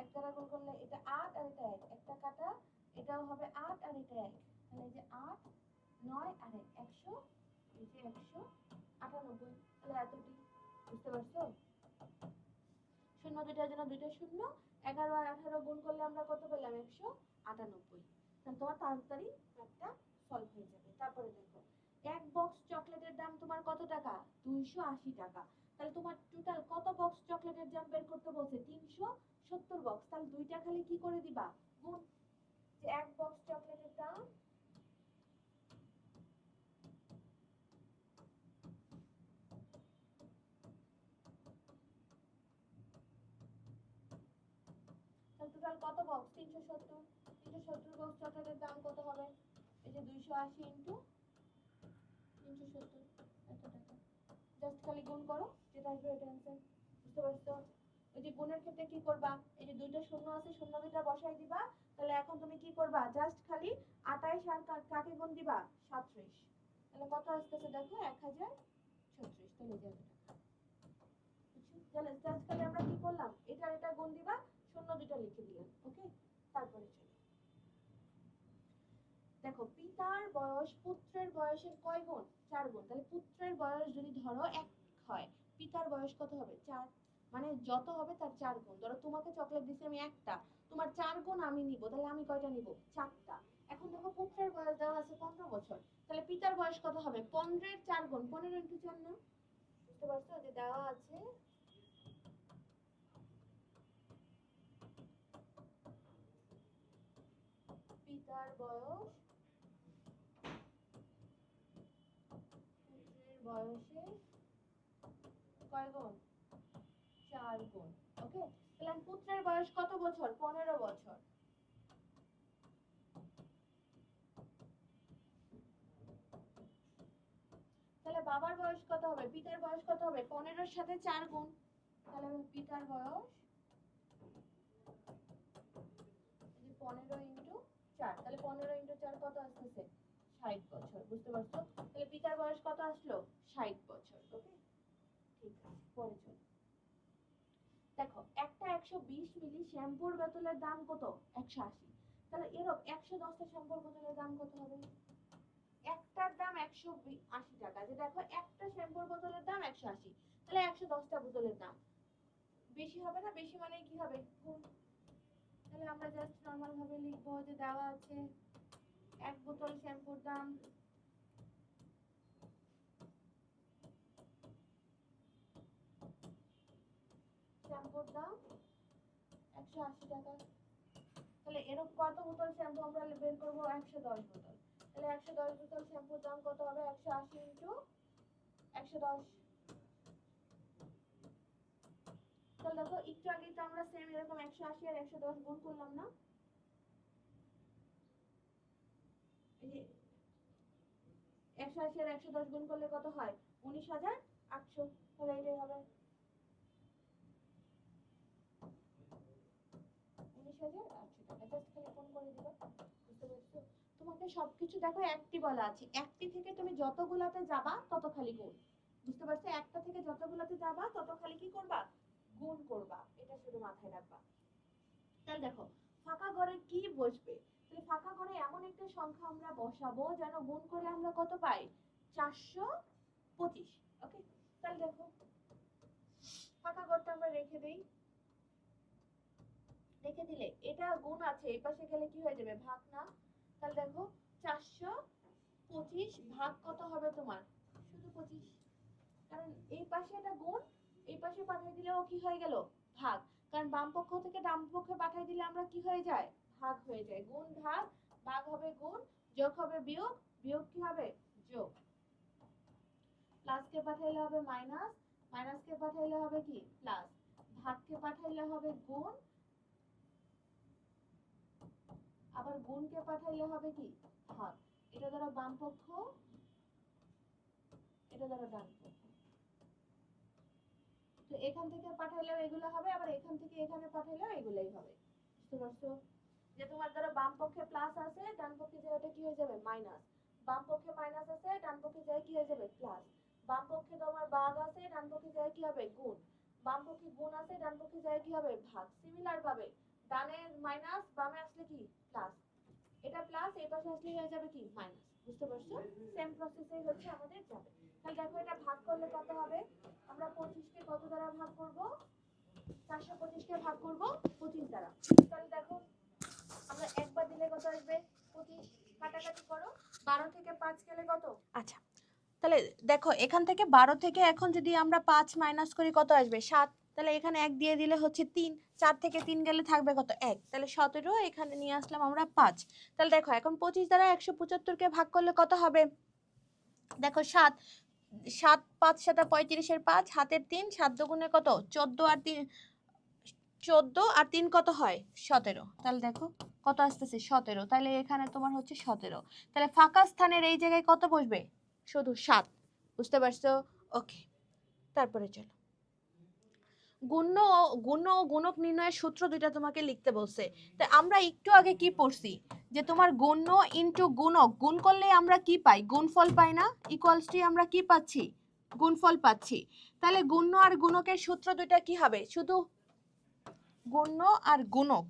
1 দ্বারা গুণ করলে এটা 8 আর এটা 1, একটা কাটা, এটাও হবে 8 আর এটা 1, তাহলে এই যে 8, 9 আর 1, 100, এই যে 198, তাহলে এতটি। বুঝতে পারছো? শূন্য দুইটার জন্য দুইটা শূন্য, 11 আর 18 গুণ করলে আমরা কত পেলাম? 198। তাহলে তোমার তাড়াতাড়ি একটা সলভ হয়ে যাবে। তারপরে দেখো, এক বক্স চকলেটের দাম তোমার কত টাকা? 280 টাকা। তাহলে তোমার টোটাল কত বক্স চকলেটের দাম বের করতে বলছে? 370 বক্স। তাহলে দুইটা খালি কি করে দিবা? গুণ। যে এক বক্স চকলেটের দাম টোটাল কত বক্স? 370। 370 বক্স চকলেটের দাম কত হবে? এই যে 280 ইন্টু 370, এত টাকা। জাস্ট খালি গুণ করো, যেটা আসবে ওটা অ্যান্সার। বুঝতে পারছো? ওই যে গুণের ক্ষেত্রে কি করবা? এই যে দুইটা শূন্য আছে, শূন্য দুইটা বসাই দিবা। তাহলে এখন তুমি কি করবা? জাস্ট খালি 28 আর কাকে গুণ দিবা? 37। তাহলে কত আসতেছে দেখো? 1036। তাহলে এই যে এত টাকা। তাহলে জাস্ট খালি আমরা কি করলাম? এটা গুণ দিবা, শূন্য দুইটা লিখে দিলাম। ওকে, তারপরে চলো দেখো, পিতার বয়স পুত্রের বয়সের কয় গুণ? 4 গুণ। তাহলে পুত্রের বয়স যদি ধরো 1 হয়, পিতার বয়স কত হবে? 4। মানে যত হবে তার 4 গুণ। ধরো তোমাকে চকলেট দিছি আমি একটা, তোমার 4 গুণ আমি নিব, তাহলে আমি কয়টা নিব? 4টা। এখন দেখো পুত্রের বয়স দেওয়া আছে 15 বছর, তাহলে পিতার বয়স কত হবে? 15 এর 4 গুণ, 15 ইন্টু 4 না? বুঝতে পারছো? যে দেওয়া আছে পিতার বয়স পুত্রের বয়সের কয় গুণ? 4 গুণ। ওকে, তাহলে পুত্রের বয়স কত বছর? 15 বছর। তাহলে বাবার বয়স কত হবে? পিতার বয়স কত হবে? 15 এর সাথে 4 গুণ। তাহলে পিতার বয়স এই যে 15 ইন্টু 4, তাহলে 15 ইন্টু 4 কত আসতেছে? 60 বছর। বুঝতে পারছো? তাহলে পিতার বয়স কত আসলো? 60 বছর। ওকে, ঠিক আছে, পরে চলো দেখো, একটা 120 মিলি শ্যাম্পুর বোতলের দাম কত? 180। তাহলে এরকম 110টা শ্যাম্পুর বোতলের দাম কত হবে? একটার দাম 180 টাকা। যে দেখো, একটা শ্যাম্পুর বোতলের দাম 180, তাহলে 110টা বোতলের দাম বেশি হবে না? বেশি মানে কি হবে? গুণ। তাহলে আমরা জাস্ট নরমাল ভাবে লিখবো যে দেওয়া আছে এক বোতল শ্যাম্পুর দাম শ্যাম্পুর দাম 180 টাকা। তাহলে এরকম কত বোতল শ্যাম্পু আমরা বের করবো? 110 বোতল। তাহলে 110 বোতল শ্যাম্পুর দাম কত হবে? 180 ইন্টু 110। তাহলে দেখো, একটু আগে তো আমরা সেম এরকম 180 আর 110 গুণ করলাম না? এই যে 180 আর 110 গুণ করলে কত হয়? 19,800। তাহলে এটাই হবে 19,800 টাকা। জাস্ট খালি ফোন করে দিবা। বুঝতে পারছো? তোমাকে সবকিছু দেখো একটি বলা আছে, একটি থেকে তুমি যতগুলাতে যাবা তত খালি গুণ। বুঝতে পারছো? একটা থেকে যতগুলাতে যাবা তত খালি কি করবা? গুণ করবা। এটা শুধু মাথায় রাখবা। তাহলে দেখো, ফাঁকা ঘরে কি বসবে? তাহলে ফাঁকা ঘরে এমন একটা সংখ্যা আমরা বসাবো যেন গুণ করে আমরা কত পাই? 425। ওকে, তাহলে দেখো, ফাঁকা ঘরটা আমরা রেখে দেই। রেখে দিলে এটা গুণ আছে, এই পাশে গেলে কি হয়ে যাবে? ভাগ না? তাহলে দেখো, 425 ভাগ কত হবে তোমার? শুধু 25। কারণ এই পাশে এটা গুণ, এই পাশে পাঠিয়ে দিলেও কি হয়ে গেল? ভাগ। কারণ বাম পক্ষ থেকে ডান পক্ষে পাঠিয়ে দিলে আমরা কি হয়ে যায়? ভাগ হয়ে যায়। গুণ ভাগ, ভাগ হবে গুণ, যোগ হবে বিয়োগ, বিয়োগ কি হবে যোগ, প্লাসকে পাঠাইলে হবে মাইনাস, মাইনাসকে পাঠাইলে হবে কি প্লাস, ভাগকে পাঠাইলে হবে গুণ, আবার গুণকে পাঠাইলে হবে কি ভাগ। এটা দ্বারা বাম পক্ষ, এটা দ্বারা ডান পক্ষ। তো এখান থেকে পাঠাইলেও এগুলো হবে, আবার এখান থেকে এখানে পাঠাইলেও এগুলাই হবে। বুঝতে পারছো? যে তোমার দ্বারা বাম পক্ষে প্লাস আছে, ডান পক্ষে যায় ওটা কি হয়ে যাবে মাইনাস, বাম পক্ষে মাইনাস আছে, ডান পক্ষে যায় কি হয়ে যাবে প্লাস, বাম পক্ষে তোমার ভাগ আছে, ডান পক্ষে যায় কি হবে গুণ, বাম পক্ষে গুণ আছে, ডান পক্ষে যায় কি হবে ভাগ। সিমিলার ভাবে ডানে মাইনাস, বামে আসলে কি প্লাস, এটা প্লাস এই পাশে আসলে হয়ে যাবে কি মাইনাস। বুঝতে পারছো? সেম প্রসেসেই হচ্ছে আমাদের যাবে। তাহলে দেখো এটা ভাগ করলে কত হবে, আমরা 25 কে কত দ্বারা ভাগ করব, 425 কে ভাগ করব 25 দ্বারা। তাহলে দেখো আমরা একবার দিলে কত আসবে 25, কাটাকাটি করো, 12 থেকে 5 গেলে কত, আচ্ছা তাহলে দেখো এখান থেকে 12 থেকে এখন যদি আমরা 5 মাইনাস করি কত আসবে 7, তাহলে এখানে 1 দিয়ে দিলে হচ্ছে 3, 4 থেকে 3 গেলে থাকবে কত 1, তাহলে 17 এখানে নিয়ে আসলাম আমরা 5। তাহলে দেখো এখন 25 দ্বারা 175 কে ভাগ করলে কত হবে, দেখো 7, 7 5 7 35 এর 5, হাতের 3, 7 দুগুণে কত 14, আর 3 14 আর 3 কত হয় 17, তাহলে দেখো কত আসতেছে 17, তাহলে এখানে তোমার হচ্ছে 17, তাহলে ফাঁকা স্থানের এই জায়গায় কত বসবে শুধু 7। বুঝতে পারছো? ওকে, তারপরে চলো গুণ্য ও গুণক নির্ণয়ের সূত্র দুইটা তোমাকে লিখতে বলছে। তাই আমরা একটু আগে কি পড়ছি যে তোমার গুণ্য ইনটু গুণক, গুণ করলে আমরা কি পাই গুণফল পাই না, ইকুয়ালস টু আমরা কি পাচ্ছি গুণফল পাচ্ছি। তাহলে গুণ্য আর গুণকের সূত্র দুইটা কি হবে, শুধু গুণ্য আর গুণক,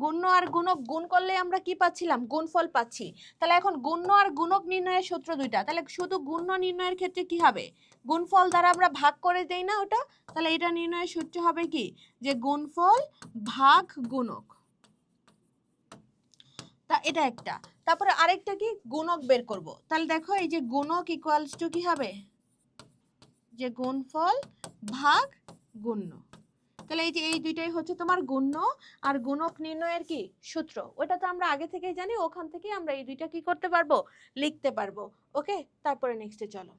গুণ্য আর গুণক গুণ করলে আমরা কি পাচ্ছিলাম গুণফল পাচ্ছি। তাহলে এখন গুণ্য আর গুণক নির্ণয়ের সূত্র দুইটা, তাহলে শুধু গুণ্য নির্ণয়ের ক্ষেত্রে কি হবে গুণফল দ্বারা আমরা ভাগ করে দেই না ওটা, তাহলে এটা নির্ণয়ের সূত্র হবে কি যে গুণফল ভাগ গুণক, তা এটা একটা। তারপরে আরেকটা কি গুণক বের করব, তাহলে দেখো এই যে গুণক ইকুয়ালস টু কি হবে যে গুণফল ভাগ গুণ্য, তাহলে এই যে এই দুইটাই হচ্ছে তোমার গুণ্য আর গুণক নির্ণয়ের কি সূত্র, ওটা তো আমরা আগে থেকেই জানি, ওখান থেকে আমরা এই দুইটা কি করতে পারবো লিখতে পারবো। ওকে, তারপরে নেক্সটে চলো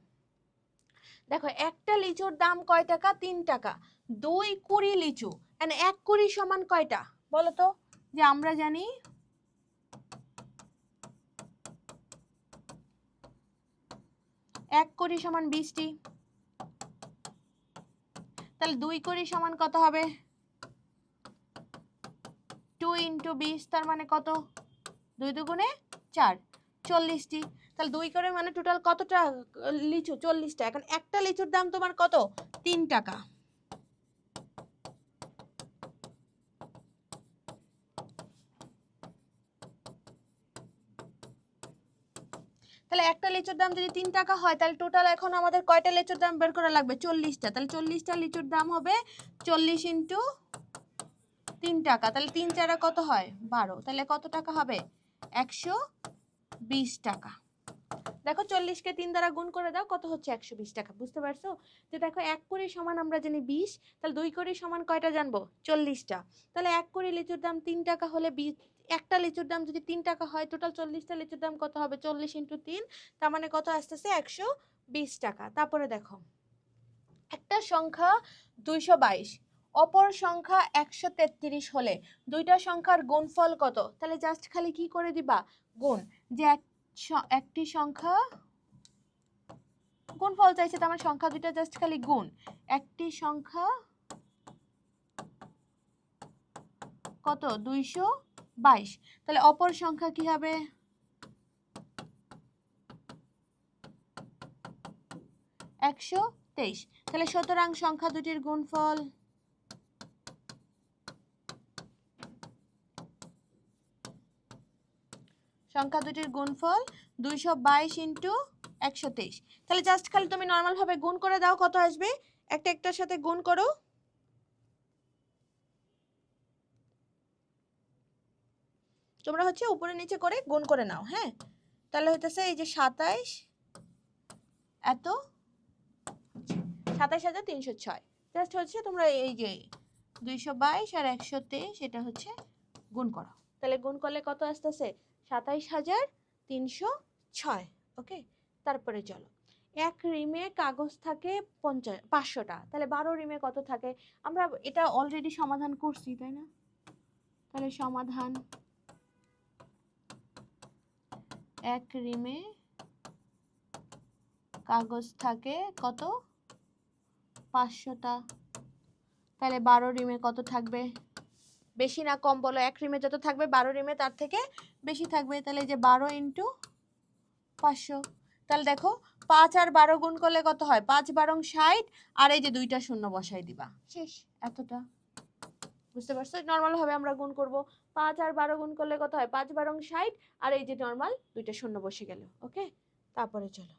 দেখো একটা লিচুর দাম কয় টাকা 3 টাকা, 2 কুড়ি লিচু, মানে 1 কুড়ি সমান কয়টা বলো তো, যে আমরা জানি 1 কুড়ি সমান 20টি, তাহলে 2 কুড়ি সমান কত হবে 2 ইন্টু 20, তার মানে কত 2 দুগুণে 4, 40টি। তাহলে 2 করে মানে টোটাল কতটা লিচু 40টা, এখন একটা লিচুর দাম তোমার কত 3 টাকা। তাহলে একটা লিচুর দাম যদি 3 টাকা হয়, তাহলে টোটাল এখন আমাদের কয়টা লিচুর দাম বের করা লাগবে 40টা, তাহলে 40টা লিচুর দাম হবে 40 ইন্টু 3 টাকা, তাহলে 3 চারা কত হয় 12, তাহলে কত টাকা হবে 120 টাকা। দেখো 40 কে 3 দ্বারা গুণ করে দাও কত হচ্ছে 120 টাকা। বুঝতে পারছো? যে দেখো 1 কুড়ি সমান আমরা জানি 20, তাহলে 2 কুড়ি সমান কয়টা জানবো 40টা, তাহলে 1 কুড়ি লিচুর দাম 3 টাকা হলে 20, একটা লিচুর দাম যদি 3 টাকা হয়, টোটাল 40টা লিচুর দাম কত হবে 40 ইন্টু 3, তার মানে কত আসতেছে 120 টাকা। তারপরে দেখো একটা সংখ্যা 222, অপর সংখ্যা 133 হলে দুইটা সংখ্যার গুণফল কত, তাহলে জাস্ট খালি কি করে দিবা গুণ, যে একটি সংখ্যা গুণফল চাইছে, তার মানে সংখ্যা দুইটা জাস্ট খালি গুণ, একটি সংখ্যা কত 222, তাহলে অপর সংখ্যা কি হবে 123, তাহলে সুতরাং সংখ্যা দুটির গুণফল সংখ্যা দুটির গুণফল 222 ইন্টু 123, তাহলে জাস্ট খালি তুমি নর্মাল ভাবে গুণ করে দাও কত আসবে, একটা একটার সাথে গুণ করো, তোমরা হচ্ছে উপরে নিচে করে গুণ করে নাও। হ্যাঁ, তাহলে হইতেছে এই যে 27 এত 27,306, জাস্ট হচ্ছে তোমরা এই যে 222 আর 123 এটা হচ্ছে গুণ করো, তাহলে গুণ করলে কত আসতেছে ২৭,৩০৬। ওকে, তারপরে চলো, এক রিমে কাগজ থাকে ৫০০টা, তাহলে ১২ রিমে কত থাকে? আমরা এটা অলরেডি সমাধান করছি, তাই না? তাহলে সমাধান, এক রিমে কাগজ থাকে কত? ৫০০টা। তাহলে ১২ রিমে কত থাকবে? বেশি না কম বলো? এক রিমে যত থাকবে ১২ রিমে তার থেকে বেশি থাকবে। তাহলে এই যে ১২ ইন্টু ৫০০। তাহলে দেখো ৫ আর ১২ গুণ করলে কত হয়? ৫ ১২ ৬০, আর এই যে দুইটা শূন্য বসাই দিবা, শেষ। এতটা বুঝতে পারছো? নর্মাল ভাবে আমরা গুণ করব। ৫ আর ১২ গুণ করলে কত হয়? ৫ ১২ ৬০, আর এই যে নর্মাল দুইটা শূন্য বসে গেল। ওকে, তারপরে চলো,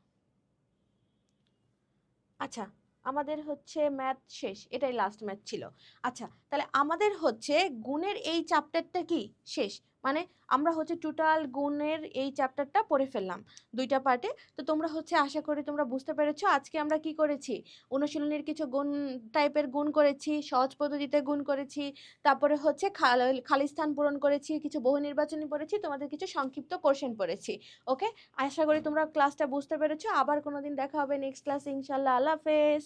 আচ্ছা আমাদের হচ্ছে ম্যাথ শেষ, এটাই লাস্ট ম্যাথ ছিল। আচ্ছা তাহলে আমাদের হচ্ছে গুণের এই চ্যাপ্টারটা কি শেষ, মানে আমরা হচ্ছে টোটাল গুণের এই চ্যাপ্টারটা পড়ে ফেললাম দুইটা পার্টে। তো তোমরা হচ্ছে আশা করি তোমরা বুঝতে পেরেছো আজকে আমরা কি করেছি। অনুশীলনীর কিছু গুণ টাইপের গুণ করেছি, সহজ পদ্ধতিতে গুণ করেছি, তারপরে হচ্ছে খালি স্থান পূরণ করেছি, কিছু বহু নির্বাচনী পড়েছি, তোমাদের কিছু সংক্ষিপ্ত কোশ্চেন পড়েছি। ওকে, আশা করি তোমরা ক্লাসটা বুঝতে পেরেছো। আবার কোনোদিন দেখা হবে নেক্সট ক্লাসে ইনশাল্লাহ। আল্লাহ হাফেজ।